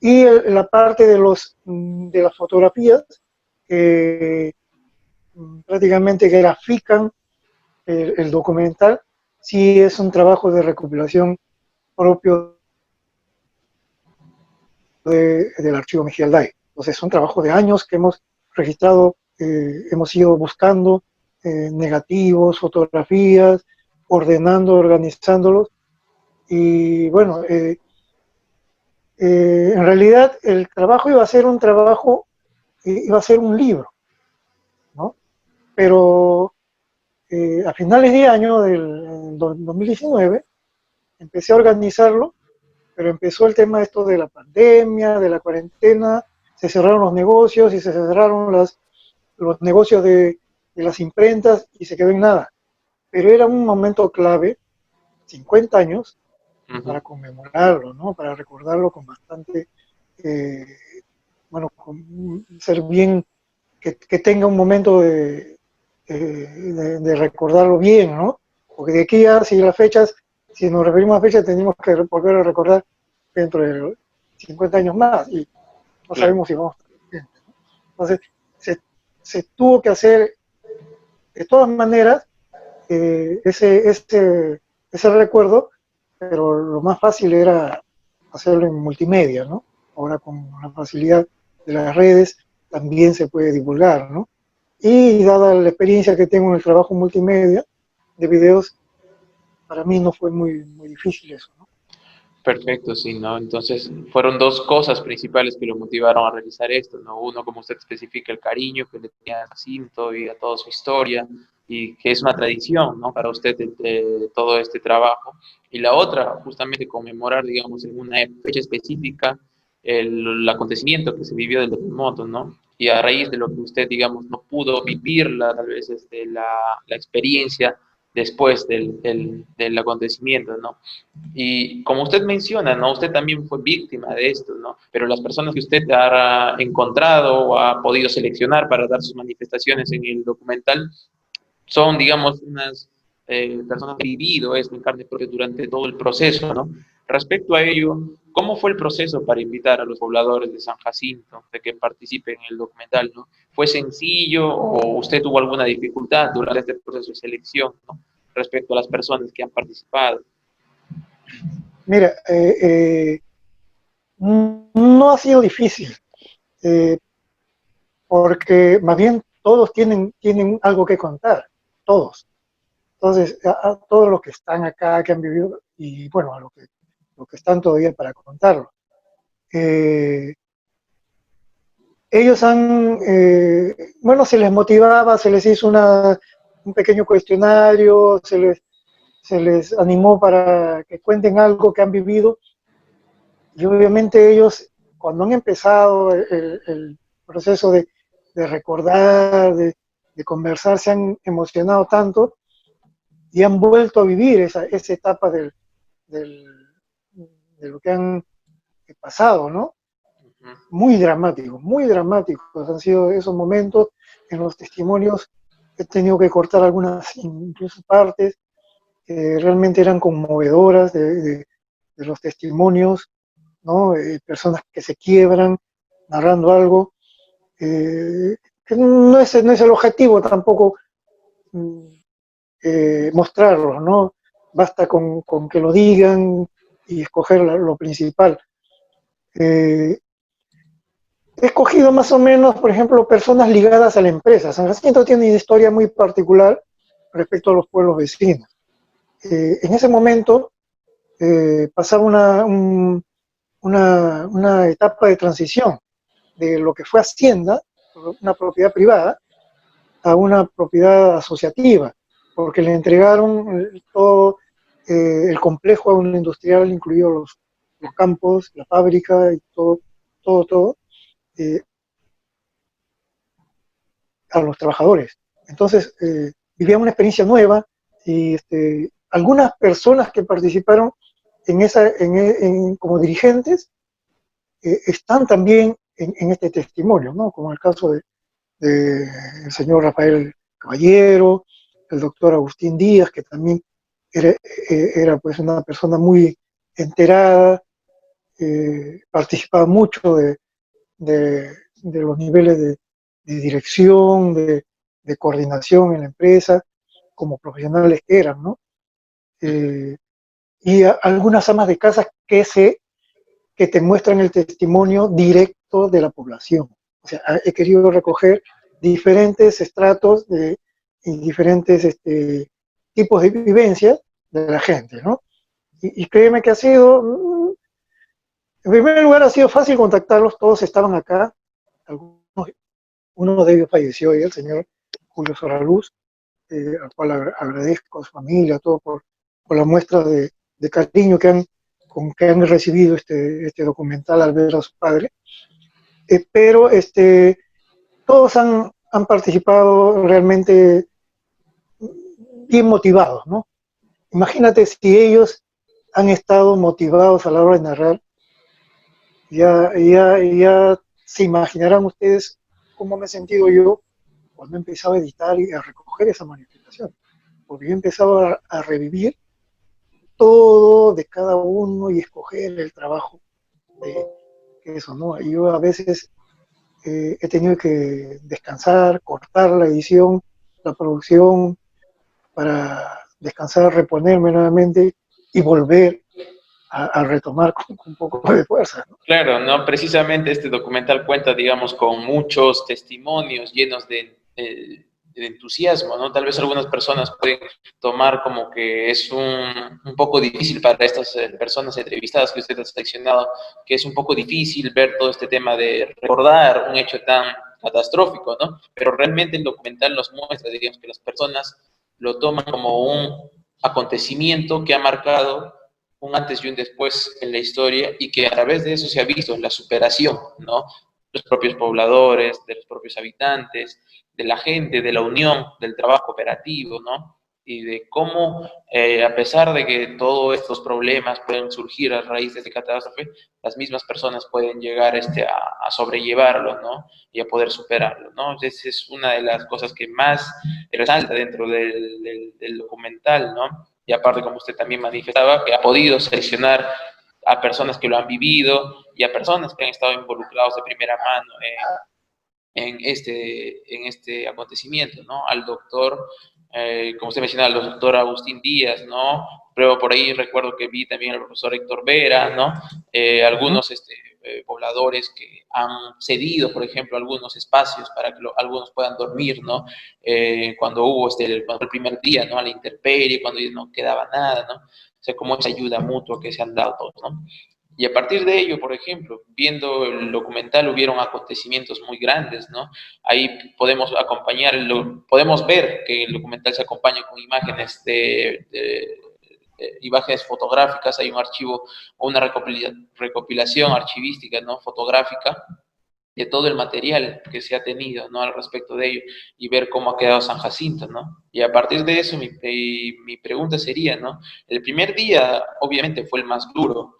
y la parte de las fotografías que prácticamente grafican el documental, sí es un trabajo de recopilación propio del archivo Mejía Aldaya. Entonces es un trabajo de años que hemos registrado, hemos ido buscando negativos, fotografías, ordenando, organizándolos, y bueno, en realidad el trabajo iba a ser un trabajo, iba a ser un libro, ¿no? Pero a finales de año del 2019 empecé a organizarlo, pero empezó el tema esto de la pandemia, de la cuarentena, se cerraron los negocios y se cerraron los negocios de las imprentas y se quedó en nada. Pero era un momento clave, 50 años, para conmemorarlo, ¿no? Para recordarlo con bastante, bueno, ser bien, que tenga un momento de recordarlo bien, ¿no? Porque de aquí a, si las fechas, si nos referimos a fechas, tenemos que volver a recordar dentro de 50 años más, y no sabemos si vamos a estar presentes, ¿no? Entonces, se tuvo que hacer, de todas maneras, ese recuerdo, pero lo más fácil era hacerlo en multimedia, ¿no? Ahora con la facilidad de las redes también se puede divulgar, ¿no? Y dada la experiencia que tengo en el trabajo multimedia de videos, para mí no fue muy difícil eso, ¿no? Perfecto, sí, ¿no? Entonces fueron dos cosas principales que lo motivaron a realizar esto, ¿no? Uno, como usted especifica, el cariño que le tenía a Jacinto y a toda su historia, y que es una tradición, ¿no? Para usted todo este trabajo. Y la otra, justamente conmemorar, digamos, en una fecha específica el acontecimiento que se vivió del terremoto, ¿no? Y a raíz de lo que usted, digamos, no pudo vivir, tal vez la experiencia después del acontecimiento, ¿no? Y como usted menciona, ¿no? Usted también fue víctima de esto, ¿no? Pero las personas que usted ha encontrado o ha podido seleccionar para dar sus manifestaciones en el documental son, digamos, unas personas que han vivido esto en carne propia durante todo el proceso, ¿no? Respecto a ello, ¿cómo fue el proceso para invitar a los pobladores de San Jacinto de que participen en el documental, ¿no? ¿Fue sencillo o usted tuvo alguna dificultad durante este proceso de selección, ¿no? Respecto a las personas que han participado? Mira, no ha sido difícil, porque más bien todos tienen algo que contar, todos. Entonces, a todos los que están acá, que han vivido, y bueno, a los que están todavía para contarlo. Ellos bueno, se les motivaba, se les hizo un pequeño cuestionario, se les animó para que cuenten algo que han vivido, y obviamente ellos, cuando han empezado el proceso de recordar, de conversar, se han emocionado tanto y han vuelto a vivir esa etapa de lo que han pasado, ¿no? Muy dramáticos han sido esos momentos. En los testimonios he tenido que cortar algunas incluso partes, realmente eran conmovedoras de los testimonios, ¿no? Personas que se quiebran narrando algo, que no es el objetivo tampoco mostrarlo, ¿no? Basta con que lo digan y escoger lo principal. He escogido más o menos, por ejemplo, personas ligadas a la empresa. San Jacinto tiene una historia muy particular respecto a los pueblos vecinos. En ese momento pasaba una etapa de transición de lo que fue Hacienda, una propiedad privada, a una propiedad asociativa, porque le entregaron todo el complejo a un industrial, incluidos los campos, la fábrica y todo, a los trabajadores. Entonces, vivían una experiencia nueva, y algunas personas que participaron como dirigentes están también en este testimonio, ¿no? Como el caso del señor Rafael Caballero, el doctor Agustín Díaz, que también era pues una persona muy enterada, participaba mucho de los niveles de dirección, de coordinación en la empresa, como profesionales que eran, ¿no? Y algunas amas de casa que te muestran el testimonio directo de la población. O sea, he querido recoger diferentes estratos y diferentes tipos de vivencias de la gente, ¿no? Y créeme que ha sido, en primer lugar, ha sido fácil contactarlos, todos estaban acá, uno de ellos falleció, el señor Julio Soraluz, al cual agradezco a su familia, a todo por la muestra de cariño con que han recibido este documental al ver a su padre. Pero todos han participado realmente bien motivados, ¿no? Imagínate si ellos han estado motivados a la hora de narrar, ya se imaginarán ustedes cómo me he sentido yo cuando he empezado a editar y a recoger esa manifestación, porque yo he empezado a revivir todo de cada uno y escoger el trabajo de eso, ¿no? Yo a veces he tenido que descansar, cortar la edición, la producción, para descansar, reponerme nuevamente y volver a retomar con un poco de fuerza, ¿no? Claro, ¿no? Precisamente este documental cuenta, digamos, con muchos testimonios llenos de entusiasmo, ¿no? Tal vez algunas personas pueden tomar como que es un poco difícil para estas personas entrevistadas que usted ha seleccionado, que es un poco difícil ver todo este tema de recordar un hecho tan catastrófico, ¿no? Pero realmente el documental nos muestra, digamos, que las personas lo toman como un acontecimiento que ha marcado un antes y un después en la historia y que a través de eso se ha visto la superación, ¿no? Los propios pobladores, de los propios habitantes, de la gente, de la unión, del trabajo cooperativo, ¿no? Y de cómo, a pesar de que todos estos problemas pueden surgir a raíz de esta catástrofe, las mismas personas pueden llegar a sobrellevarlo, ¿no? Y a poder superarlo, ¿no? Esa es una de las cosas que más resalta dentro del documental, ¿no? Y aparte, como usted también manifestaba, que ha podido seleccionar a personas que lo han vivido y a personas que han estado involucrados de primera mano en este acontecimiento, ¿no? Al doctor, como usted mencionaba, al doctor Agustín Díaz, ¿no? Pero por ahí recuerdo que vi también al profesor Héctor Vera, ¿no? Algunos pobladores que han cedido, por ejemplo, algunos espacios para que algunos puedan dormir, ¿no? Cuando hubo cuando el primer día, ¿no? A la intemperie, cuando ya no quedaba nada, ¿no? O sea, como esa ayuda mutua que se han dado todos, ¿no? Y a partir de ello, por ejemplo, viendo el documental, hubieron acontecimientos muy grandes, ¿no? Ahí podemos podemos ver que el documental se acompaña con imágenes imágenes fotográficas, hay un archivo o una recopilación archivística, ¿no? Fotográfica de todo el material que se ha tenido, ¿no? Al respecto de ello y ver cómo ha quedado San Jacinto, ¿no? Y a partir de eso mi pregunta sería, ¿no? El primer día obviamente fue el más duro,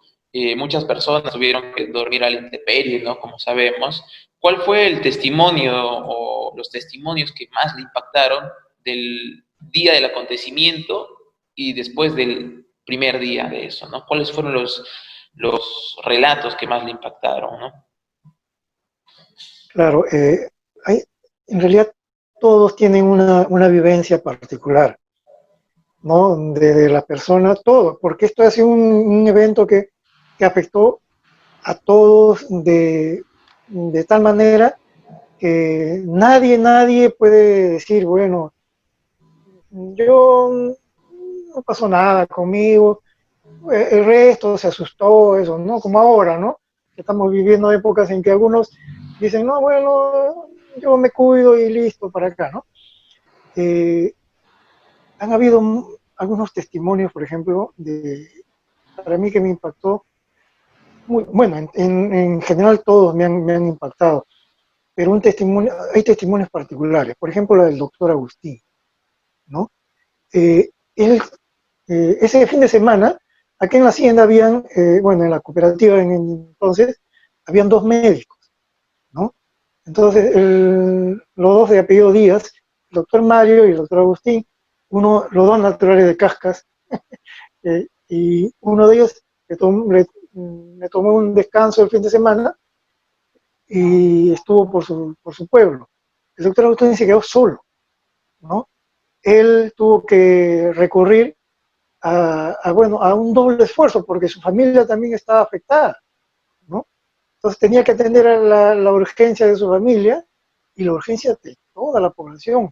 muchas personas tuvieron que dormir a la intemperie, ¿no? Como sabemos. ¿Cuál fue el testimonio o los testimonios que más le impactaron del día del acontecimiento y después del primer día de eso, ¿no? ¿Cuáles fueron los relatos que más le impactaron, ¿no? Claro, en realidad todos tienen una vivencia particular, ¿no? De la persona, todo, porque esto ha sido un evento que afectó a todos de tal manera que nadie puede decir, bueno, yo no pasó nada conmigo, el resto se asustó, eso, ¿no? Como ahora, ¿no? Estamos viviendo épocas en que algunos dicen, no, bueno, yo me cuido y listo para acá, ¿no? Han habido algunos testimonios, por ejemplo, para mí que me impactó, bueno, en general todos me han impactado, pero hay testimonios particulares, por ejemplo, la del doctor Agustín, ¿no? Ese fin de semana, aquí en la hacienda habían, bueno, en la cooperativa entonces, habían 2 médicos, ¿no? Entonces, los dos de apellido Díaz, el doctor Mario y el doctor Agustín, los dos naturales de Cascas, y uno de ellos me tomó un descanso el fin de semana y estuvo por su pueblo. El doctor Agustín se quedó solo, ¿no? Él tuvo que recurrir bueno, a un doble esfuerzo porque su familia también estaba afectada, ¿no? Entonces tenía que atender a la urgencia de su familia y la urgencia de toda la población.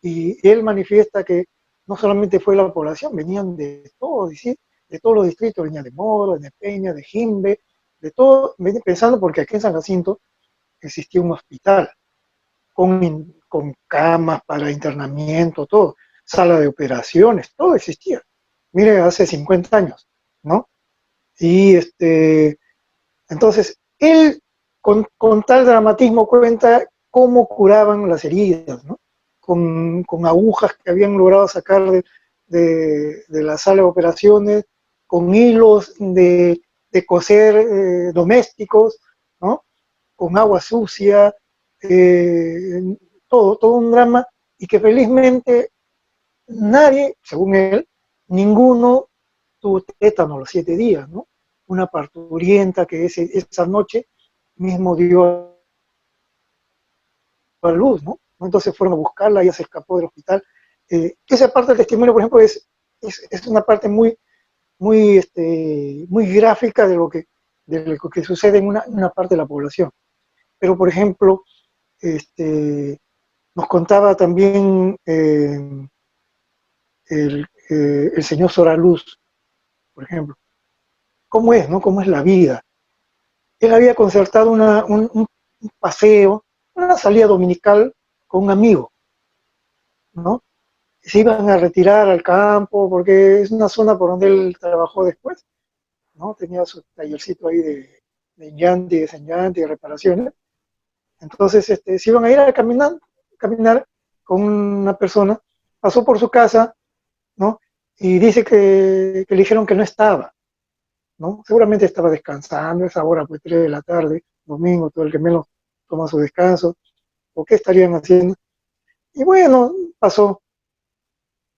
Y él manifiesta que no solamente fue la población, venían de todo, de todos los distritos, venían de Moro, de Peña, de Jimbe, de todo, pensando porque aquí en San Jacinto existía un hospital con camas para internamiento, todo, sala de operaciones, todo existía. Mire, hace 50 años, ¿no? Y entonces, él con tal dramatismo cuenta cómo curaban las heridas, ¿no? Con agujas que habían logrado sacar de la sala de operaciones, con hilos de coser domésticos, ¿no? Con agua sucia, todo un drama, y que felizmente nadie, según él, ninguno tuvo tétano a los 7 días, ¿no? Una parturienta que esa noche mismo dio a luz, ¿no? Entonces fueron a buscarla, ella se escapó del hospital. Esa parte del testimonio, por ejemplo, es una parte muy gráfica de lo que sucede en una parte de la población. Pero, por ejemplo, nos contaba también el señor Soraluz, por ejemplo, cómo es, ¿no? Cómo es la vida. Él había concertado un paseo, una salida dominical con un amigo, ¿no? Se iban a retirar al campo porque es una zona por donde él trabajó después, ¿no? Tenía su tallercito ahí de enllante, de desenllante, de reparaciones. Entonces se iban a ir a caminar con una persona, pasó por su casa, ¿no? Y dice que le dijeron que no estaba, ¿no? Seguramente estaba descansando, esa hora, pues 3 de la tarde, domingo, todo el que menos toma su descanso, o qué estarían haciendo. Y bueno, pasó.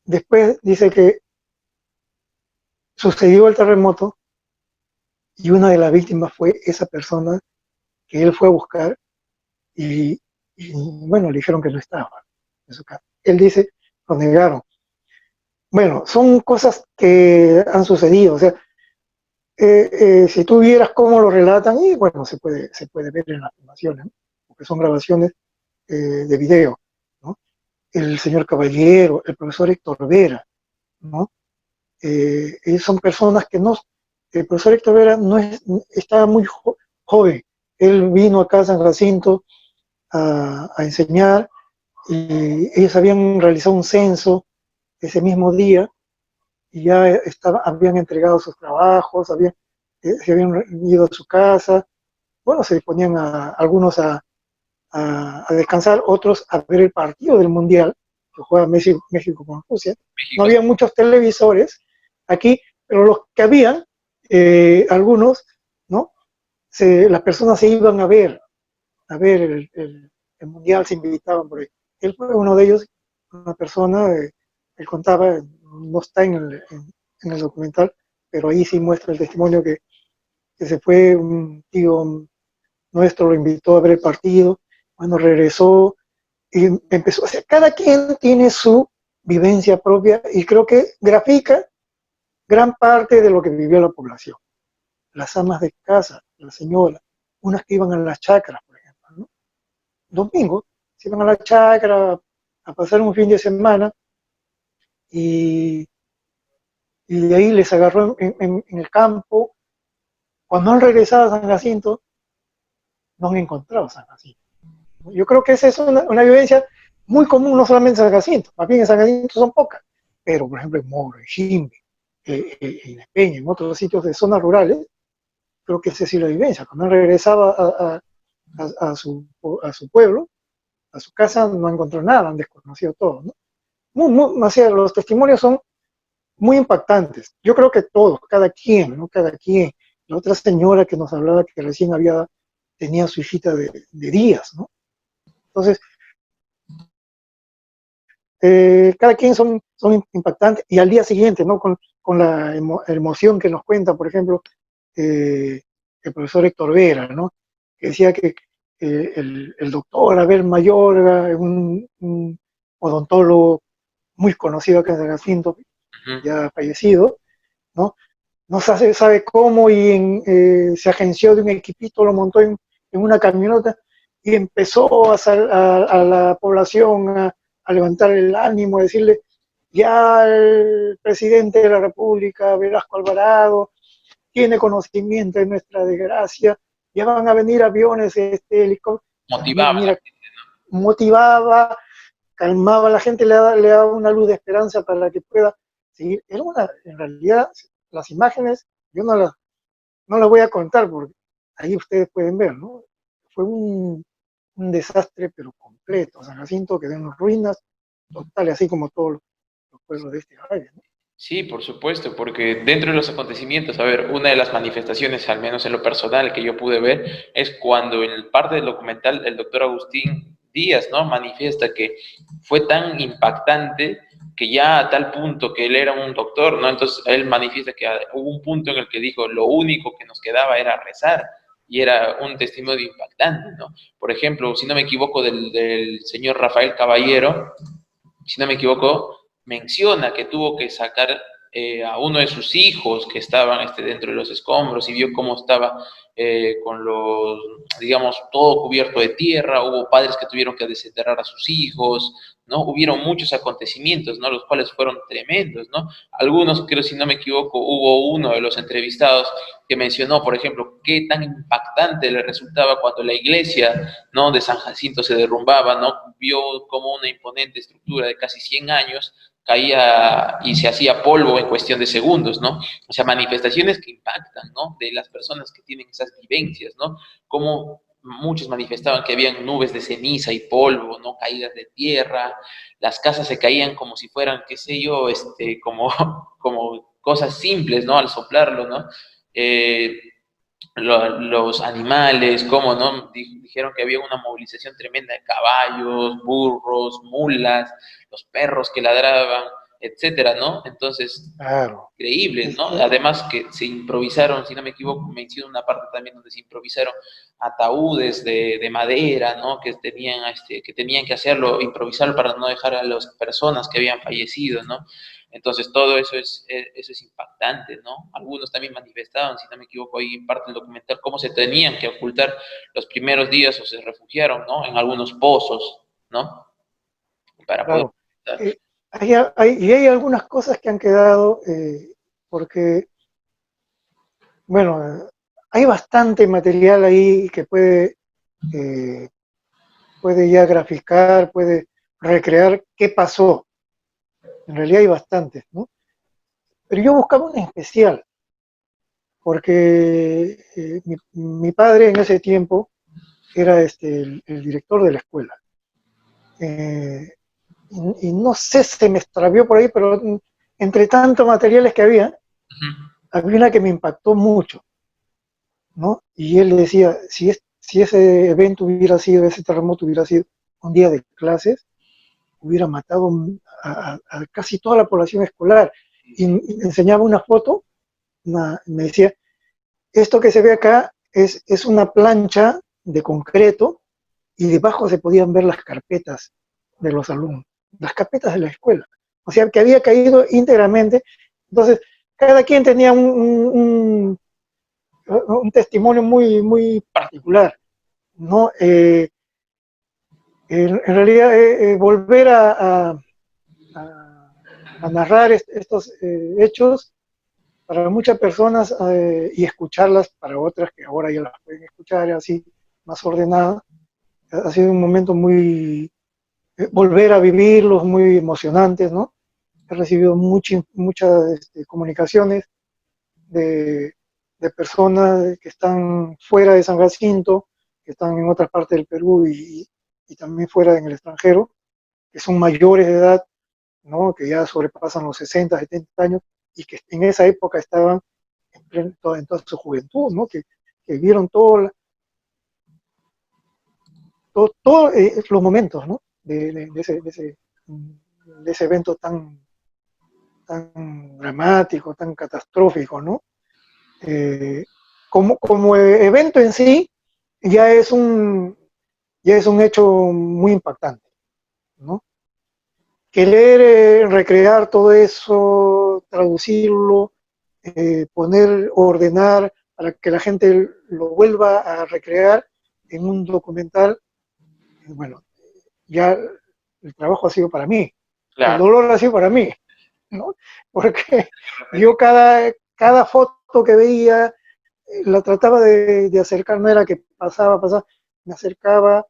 Después dice que sucedió el terremoto y una de las víctimas fue esa persona que él fue a buscar y, y bueno, le dijeron que no estaba en su casa. Él dice, lo negaron. Bueno, son cosas que han sucedido, o sea, si tú vieras cómo lo relatan, y bueno, se puede ver en las filmaciones, ¿no? Porque son grabaciones de video, ¿no? El señor Caballero, el profesor Héctor Vera, ¿no? Ellos son personas que no, el profesor Héctor Vera estaba muy joven, él vino acá a San Jacinto a enseñar y ellos habían realizado un censo ese mismo día y ya habían entregado sus trabajos, se habían ido a su casa, bueno, se ponían algunos a descansar, otros a ver el partido del Mundial, que juega México con Rusia. No había muchos televisores aquí, pero los que habían, algunos, ¿no? Las personas se iban a ver el Mundial, se invitaban por ahí. Él fue uno de ellos, una persona, él contaba, no está en el documental, pero ahí sí muestra el testimonio que se fue, un tío nuestro lo invitó a ver el partido, bueno, regresó y empezó, o sea, cada quien tiene su vivencia propia y creo que grafica gran parte de lo que vivió la población. Las amas de casa, las señoras, unas que iban a las chacras, por ejemplo, ¿no? Domingo, se iban a la chacra a pasar un fin de semana y de ahí les agarró en el campo. Cuando han regresado a San Jacinto, no han encontrado San Jacinto. Yo creo que esa es una vivencia muy común, no solamente en San Jacinto, más bien en San Jacinto son pocas, pero por ejemplo en Moro, en Jimbe, en Peña, en otros sitios de zonas rurales, creo que esa sí la vivencia. Cuando han regresado a su pueblo, a su casa, no han encontrado nada, han desconocido todo, ¿no? O sea, los testimonios son muy impactantes. Yo creo que todos, cada quien, ¿no? Cada quien. La otra señora que nos hablaba que recién tenía su hijita de días, ¿no? Entonces, cada quien son impactantes y al día siguiente, ¿no? Con la emoción que nos cuenta, por ejemplo, el profesor Héctor Vera, ¿no? Que decía que el doctor Abel Mayorga, un odontólogo muy conocido acá en San Jacinto, ya fallecido, ¿no? No sabe cómo se agenció de un equipito, lo montó en una camioneta y empezó a la población a levantar el ánimo, a decirle, ya el presidente de la República, Velasco Alvarado, tiene conocimiento de nuestra desgracia, ya van a venir aviones, helicópteros. Motivaba. Motivaba, calmaba a la gente, le daba una luz de esperanza para que pueda seguir. En realidad, las imágenes, yo no las voy a contar porque ahí ustedes pueden ver, ¿no? Fue un desastre, pero completo. San Jacinto quedó en ruinas totales, así como todos los pueblos de este valle, ¿no? Sí, por supuesto, porque dentro de los acontecimientos, a ver, una de las manifestaciones, al menos en lo personal, que yo pude ver, es cuando en parte del documental el doctor Agustín Díaz, ¿no? Manifiesta que fue tan impactante que ya a tal punto que él era un doctor, ¿no? Entonces él manifiesta que hubo un punto en el que dijo, lo único que nos quedaba era rezar, y era un testimonio impactante, ¿no? Por ejemplo, si no me equivoco, del señor Rafael Caballero, si no me equivoco, menciona que tuvo que sacar a uno de sus hijos que estaban dentro de los escombros y vio cómo estaba con los, digamos, todo cubierto de tierra. Hubo padres que tuvieron que desenterrar a sus hijos, ¿no? Hubieron muchos acontecimientos, ¿no? Los cuales fueron tremendos, ¿no? Algunos, creo, si no me equivoco, hubo uno de los entrevistados que mencionó, por ejemplo, qué tan impactante le resultaba cuando la iglesia, ¿no?, de San Jacinto se derrumbaba, ¿no? Vio como una imponente estructura de casi 100 años caía y se hacía polvo en cuestión de segundos, ¿no? O sea, manifestaciones que impactan, ¿no? De las personas que tienen esas vivencias, ¿no? Como muchos manifestaban que habían nubes de ceniza y polvo, ¿no? Caídas de tierra, las casas se caían como si fueran, qué sé yo, como cosas simples, ¿no? Al soplarlo, ¿no? Eh, los animales, cómo, ¿no? Dijeron que había una movilización tremenda de caballos, burros, mulas, los perros que ladraban, etcétera, ¿no? Entonces, claro, increíble, ¿no? Además que se improvisaron, si no me equivoco, menciono una parte también donde se improvisaron ataúdes de madera, ¿no? Que tenían que hacerlo, improvisarlo para no dejar a las personas que habían fallecido, ¿no? Entonces todo eso es impactante, ¿no? Algunos también manifestaban, si no me equivoco, ahí en parte del documental, cómo se tenían que ocultar los primeros días o se refugiaron, ¿no? En algunos pozos, ¿no? Para claro. poder... Hay algunas cosas que han quedado, porque, bueno, hay bastante material ahí que puede ya graficar, puede recrear qué pasó. En realidad hay bastantes, ¿no? Pero yo buscaba una especial, porque mi padre en ese tiempo era el director de la escuela. Y no sé, se me extravió por ahí, pero entre tantos materiales que había una que me impactó mucho, ¿no? Y él decía, si ese evento hubiera sido, ese terremoto hubiera sido un día de clases, hubiera matado a casi toda la población escolar. Y enseñaba una foto, me decía, esto que se ve acá es una plancha de concreto y debajo se podían ver las carpetas de los alumnos, las carpetas de la escuela. O sea, que había caído íntegramente. Entonces, cada quien tenía un testimonio muy, muy particular, ¿no? En realidad, volver a narrar estos hechos para muchas personas y escucharlas para otras que ahora ya las pueden escuchar así más ordenadas, ha sido un momento muy, volver a vivirlos, muy emocionantes, ¿no? He recibido muchas comunicaciones de personas que están fuera de San Jacinto, que están en otras partes del Perú y también fuera en el extranjero, que son mayores de edad, ¿no? Que ya sobrepasan los 60, 70 años y que en esa época estaban en toda su juventud, ¿no? Que vieron todos los momentos, ¿no? De ese evento tan dramático, tan catastrófico, ¿no? como evento en sí, ya es un hecho muy impactante, ¿no? Querer recrear todo eso, traducirlo, ordenar para que la gente lo vuelva a recrear en un documental, bueno, ya el trabajo ha sido para mí, el Claro. dolor ha sido para mí, ¿no? Porque yo cada foto que veía la trataba de acercar, no era que pasaba, me acercaba,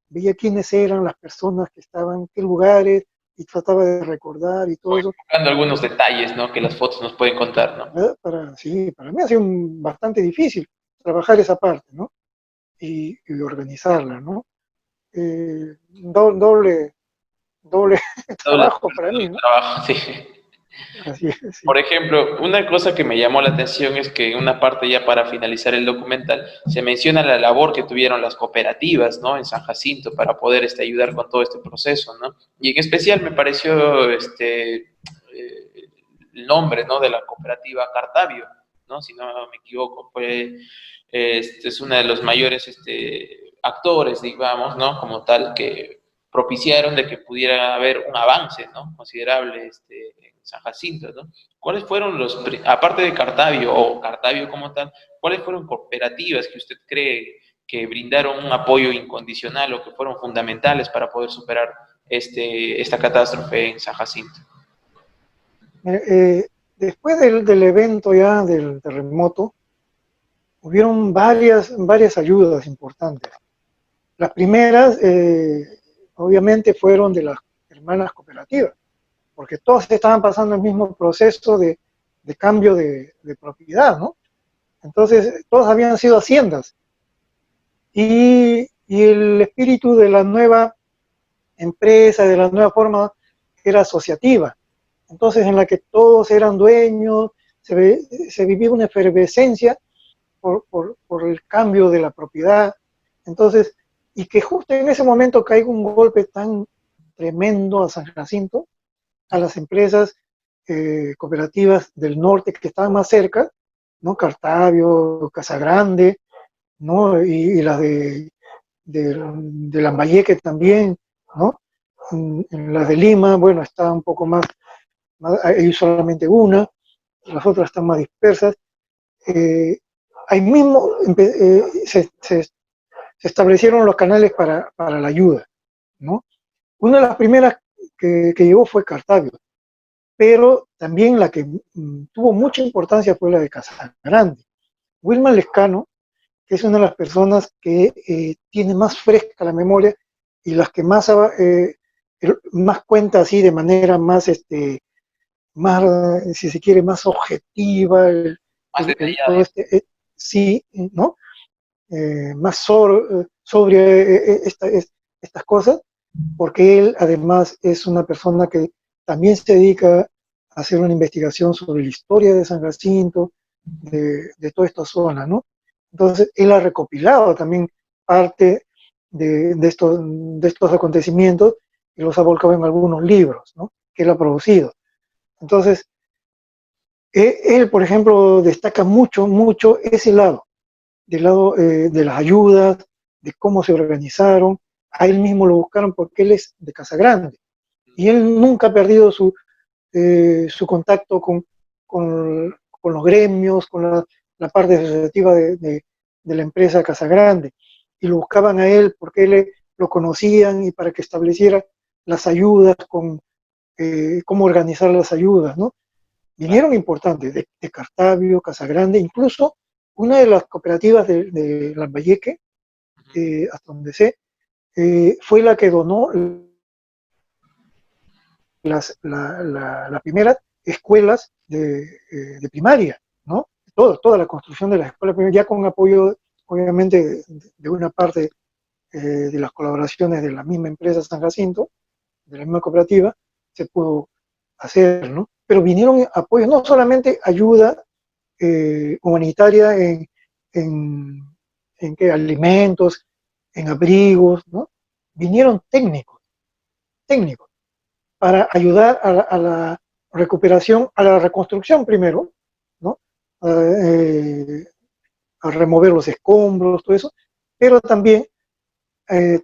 veía quiénes eran las personas que estaban, qué lugares, y trataba de recordar y todo eso. Buscando algunos detalles, ¿no? Que las fotos nos pueden contar, ¿no? Sí, para mí ha sido bastante difícil trabajar esa parte, ¿no? Y organizarla, ¿no? Doble Doble, trabajo para mí, doble ¿no? trabajo, sí. Así es, sí. Por ejemplo, una cosa que me llamó la atención es que en una parte ya para finalizar el documental se menciona la labor que tuvieron las cooperativas, ¿no? En San Jacinto para poder ayudar con todo este proceso, ¿no? Y en especial me pareció el nombre, ¿no? De la cooperativa Cartavio, ¿no? Si no me equivoco, es uno de los mayores actores, digamos, ¿no? Como tal, que propiciaron de que pudiera haber un avance, ¿no? Considerable en San Jacinto, ¿no? ¿Cuáles fueron aparte de Cartavio o Cartavio como tal, cuáles fueron cooperativas que usted cree que brindaron un apoyo incondicional o que fueron fundamentales para poder superar esta catástrofe en San Jacinto? Después del evento ya del terremoto, hubieron varias ayudas importantes. Las primeras, obviamente, fueron de las hermanas cooperativas, porque todas estaban pasando el mismo proceso de cambio de propiedad, ¿no? Entonces, todas habían sido haciendas. Y el espíritu de la nueva empresa, de la nueva forma, era asociativa. Entonces, en la que todos eran dueños, se vivía una efervescencia por el cambio de la propiedad. Entonces, y que justo en ese momento caiga un golpe tan tremendo a San Jacinto, a las empresas cooperativas del norte que estaban más cerca, ¿no? Cartavio, Casagrande, ¿no? Y las de Lambayeque también, ¿no? En las de Lima, bueno, está un poco hay solamente una, las otras están más dispersas. Ahí mismo se establecieron los canales para la ayuda, ¿no? Una de las primeras que llegó fue Cartavio, pero también la que tuvo mucha importancia fue la de Casagrande. Wilma Lescano, que es una de las personas que tiene más fresca la memoria y las que más cuenta así de manera más, si se quiere, más objetiva, Más todo detallada. sí, ¿no? Más sobria estas cosas, porque él además es una persona que también se dedica a hacer una investigación sobre la historia de San Jacinto, de toda esta zona, ¿no? Entonces, él ha recopilado también parte de estos acontecimientos y los ha volcado en algunos libros, ¿no? Que él ha producido. Entonces, él, por ejemplo, destaca mucho ese lado, del lado de las ayudas, de cómo se organizaron. A él mismo lo buscaron porque él es de Casagrande y él nunca ha perdido su contacto con los gremios, con la parte asociativa de la empresa Casagrande, y lo buscaban a él porque lo conocían y para que estableciera las ayudas, cómo organizar las ayudas, ¿no? Vinieron importantes, de Cartavio, Casagrande, incluso una de las cooperativas de Lambayeque, hasta donde sé, fue la que donó las primeras escuelas de primaria, ¿no? Toda la construcción de las escuelas primarias, ya con apoyo, obviamente, de una parte de las colaboraciones de la misma empresa San Jacinto, de la misma cooperativa, se pudo hacer, ¿no? Pero vinieron apoyos, no solamente ayuda humanitaria en ¿qué? Alimentos, en abrigos, ¿no? Vinieron técnicos, para ayudar a la recuperación, a la reconstrucción primero, ¿no? a remover los escombros, todo eso, pero también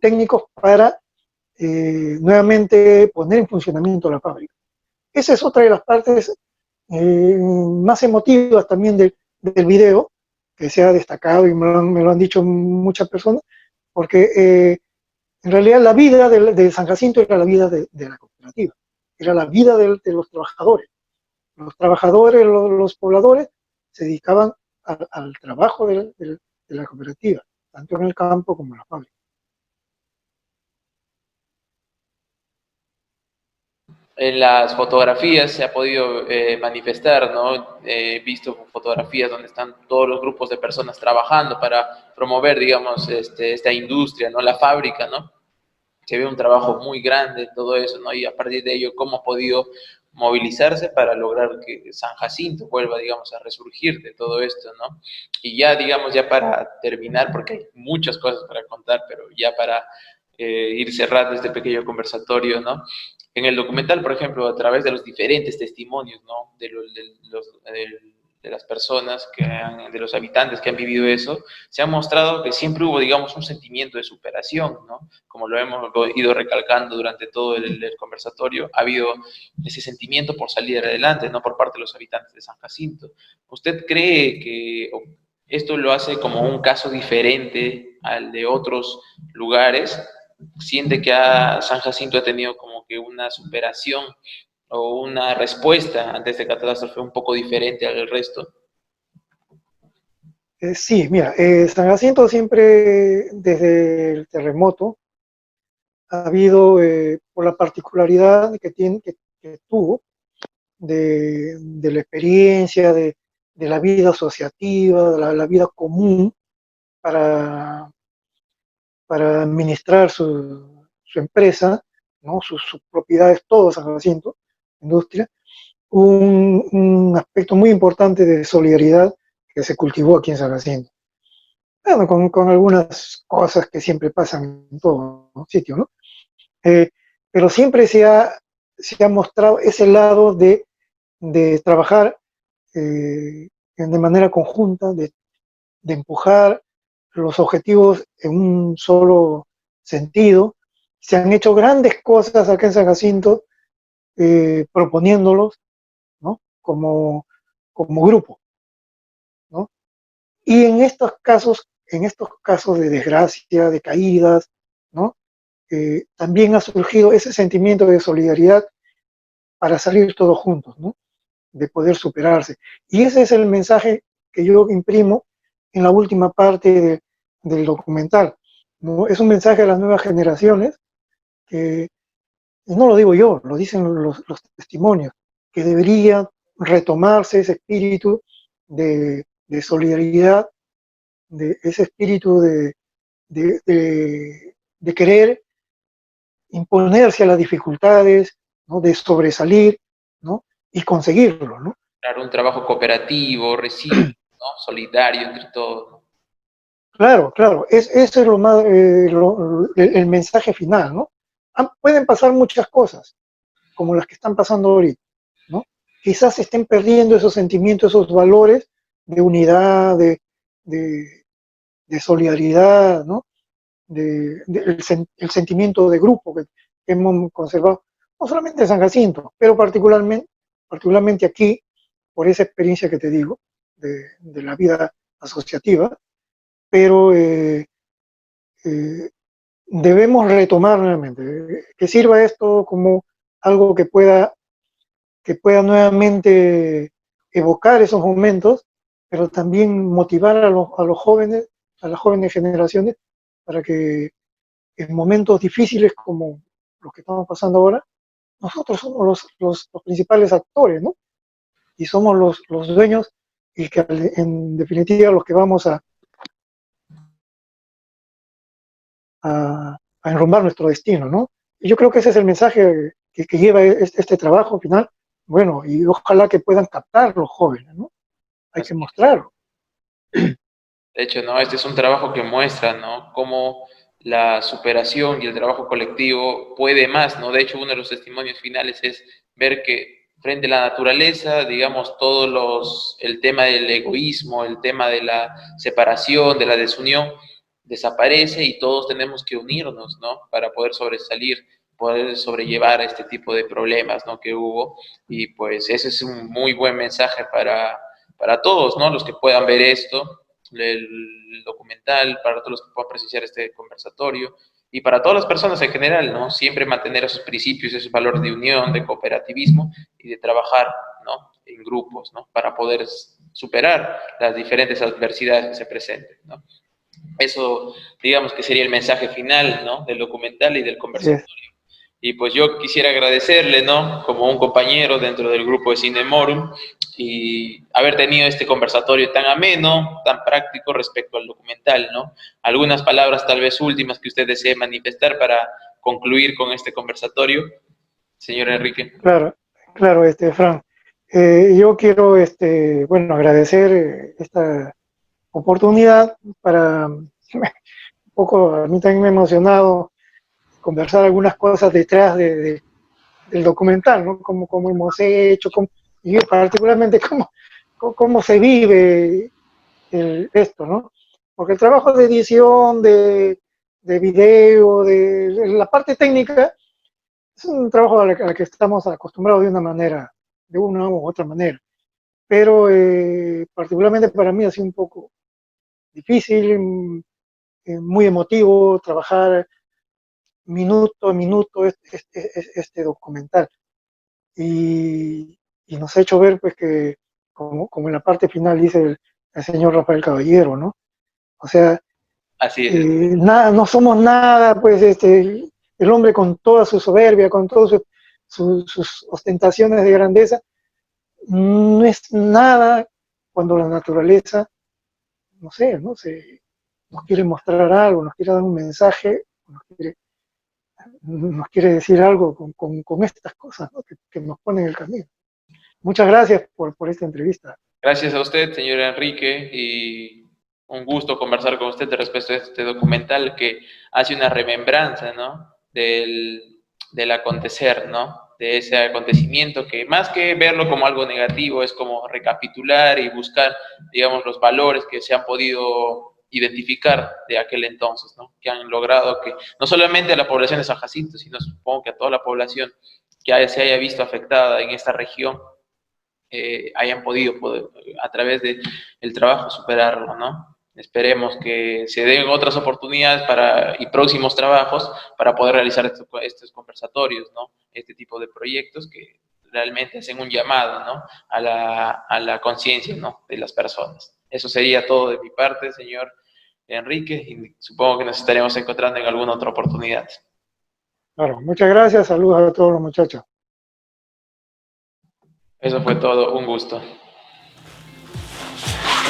técnicos para nuevamente poner en funcionamiento la fábrica. Esa es otra de las partes más emotivas también del video, que se ha destacado y me lo han dicho muchas personas, porque en realidad la vida de San Jacinto era la vida de la cooperativa, era la vida de los trabajadores. Los trabajadores, los pobladores, se dedicaban al trabajo de la cooperativa, tanto en el campo como en la fábrica. En las fotografías se ha podido manifestar, ¿no? He visto fotografías donde están todos los grupos de personas trabajando para promover, digamos, esta industria, ¿no? La fábrica, ¿no? Se ve un trabajo muy grande, todo eso, ¿no? Y a partir de ello, ¿cómo ha podido movilizarse para lograr que San Jacinto vuelva, digamos, a resurgir de todo esto, ¿no? Y ya, digamos, ya para terminar, porque hay muchas cosas para contar, pero ya para ir cerrando este pequeño conversatorio, ¿no? En el documental, por ejemplo, a través de los diferentes testimonios, ¿no? De las personas, de los habitantes que han vivido eso, se ha mostrado que siempre hubo, digamos, un sentimiento de superación, ¿no? Como lo hemos ido recalcando durante todo el conversatorio, ha habido ese sentimiento por salir adelante, ¿no? Por parte de los habitantes de San Jacinto. ¿Usted cree que esto lo hace como un caso diferente al de otros lugares? ¿Siente que San Jacinto ha tenido como que una superación o una respuesta ante esta catástrofe un poco diferente al resto? Sí, mira, San Jacinto siempre, desde el terremoto, ha habido, por la particularidad que tuvo, de la experiencia, de la vida asociativa, de la vida común para administrar su empresa, ¿no? Sus propiedades, todo San Jacinto, industria, un aspecto muy importante de solidaridad que se cultivó aquí en San Jacinto. Bueno, con algunas cosas que siempre pasan en todo, ¿no? Sitio, ¿no? Pero siempre se ha mostrado ese lado de trabajar de manera conjunta, de empujar los objetivos en un solo sentido. Se han hecho grandes cosas acá en San Jacinto proponiéndolos, ¿no? como grupo, ¿no? Y en estos casos de desgracia, de caídas, ¿no? También ha surgido ese sentimiento de solidaridad para salir todos juntos, ¿no? De poder superarse. Y ese es el mensaje que yo imprimo en la última parte del documental, ¿no? Es un mensaje a las nuevas generaciones que, y no lo digo yo, lo dicen los testimonios, que debería retomarse ese espíritu de solidaridad, de ese espíritu de querer imponerse a las dificultades, ¿no? De sobresalir, ¿no? Y conseguirlo, ¿no? Claro, un trabajo cooperativo, recíproco, ¿no? Solidario entre todos, ¿no? Claro, claro, eso es lo más, el mensaje final, ¿no? Pueden pasar muchas cosas, como las que están pasando ahorita, ¿no? Quizás se estén perdiendo esos sentimientos, esos valores de unidad, de solidaridad, ¿no? El sentimiento de grupo que hemos conservado, no solamente en San Jacinto, pero particularmente aquí, por esa experiencia que te digo, de la vida asociativa, pero debemos retomar nuevamente, que sirva esto como algo que pueda nuevamente evocar esos momentos, pero también motivar a los jóvenes, a las jóvenes generaciones, para que en momentos difíciles como los que estamos pasando ahora, nosotros somos los principales actores, ¿no? Y somos los dueños y que en definitiva los que vamos a enrumbar nuestro destino, ¿no? Y yo creo que ese es el mensaje que lleva este trabajo final, bueno, y ojalá que puedan captar los jóvenes, ¿no? Hay que mostrarlo. De hecho, ¿no? Este es un trabajo que muestra, ¿no? Cómo la superación y el trabajo colectivo puede más, ¿no? De hecho, uno de los testimonios finales es ver que frente a la naturaleza, digamos, el tema del egoísmo, el tema de la separación, de la desunión, desaparece y todos tenemos que unirnos, ¿no? Para poder sobresalir, poder sobrellevar este tipo de problemas, ¿no? Que hubo. Y pues ese es un muy buen mensaje para todos, ¿no? Los que puedan ver esto, el documental, para todos los que puedan presenciar este conversatorio y para todas las personas en general, ¿no? Siempre mantener esos principios, esos valores de unión, de cooperativismo y de trabajar, ¿no? En grupos, ¿no? Para poder superar las diferentes adversidades que se presenten, ¿no? Eso, digamos que sería el mensaje final, ¿no? Del documental y del conversatorio. Sí. Y pues yo quisiera agradecerle, ¿no? Como un compañero dentro del grupo de Cinemorum y haber tenido este conversatorio tan ameno, tan práctico respecto al documental, ¿no? Algunas palabras tal vez últimas que usted desee manifestar para concluir con este conversatorio, señor Enrique. Claro, Fran. Yo quiero, bueno, agradecer esta oportunidad para, un poco, a mí también me ha emocionado conversar algunas cosas detrás del documental, ¿no? Cómo hemos hecho, y particularmente cómo se vive esto, ¿no? Porque el trabajo de edición, de video, de la parte técnica, es un trabajo a la que estamos acostumbrados de una u otra manera. Pero particularmente para mí ha sido un poco difícil, muy emotivo trabajar minuto a minuto este documental. Y nos ha hecho ver, pues, que como en la parte final dice el señor Rafael Caballero, ¿no? O sea, así es. No somos nada, pues, el hombre con toda su soberbia, con todas sus ostentaciones de grandeza, no es nada cuando la naturaleza, no sé, nos quiere mostrar algo, nos quiere dar un mensaje, nos quiere decir algo con estas cosas, ¿no? que nos ponen en el camino. Muchas gracias por esta entrevista. Gracias a usted, señor Enrique, y un gusto conversar con usted respecto a este documental que hace una remembranza, ¿no? del acontecer, ¿no? De ese acontecimiento que más que verlo como algo negativo es como recapitular y buscar, digamos, los valores que se han podido identificar de aquel entonces, ¿no? Que han logrado que no solamente a la población de San Jacinto, sino supongo que a toda la población que se haya visto afectada en esta región hayan podido a través del trabajo superarlo, ¿no? Esperemos que se den otras oportunidades y próximos trabajos para poder realizar estos conversatorios, ¿no? Este tipo de proyectos que realmente hacen un llamado, ¿no? a la conciencia, ¿no? De las personas. Eso sería todo de mi parte, señor Enrique, y supongo que nos estaremos encontrando en alguna otra oportunidad. Claro, muchas gracias, saludos a todos los muchachos. Eso fue todo, un gusto.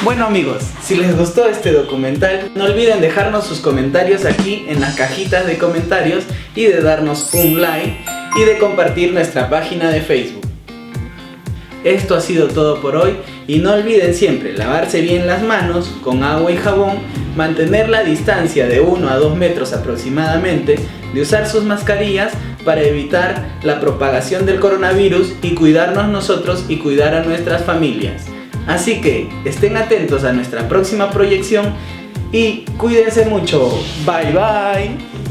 Bueno amigos, si les gustó este documental, no olviden dejarnos sus comentarios aquí en las cajitas de comentarios y de darnos un like y de compartir nuestra página de Facebook. Esto ha sido todo por hoy y no olviden siempre lavarse bien las manos con agua y jabón, mantener la distancia de 1 a 2 metros aproximadamente, de usar sus mascarillas para evitar la propagación del coronavirus y cuidarnos nosotros y cuidar a nuestras familias. Así que estén atentos a nuestra próxima proyección y cuídense mucho. Bye bye.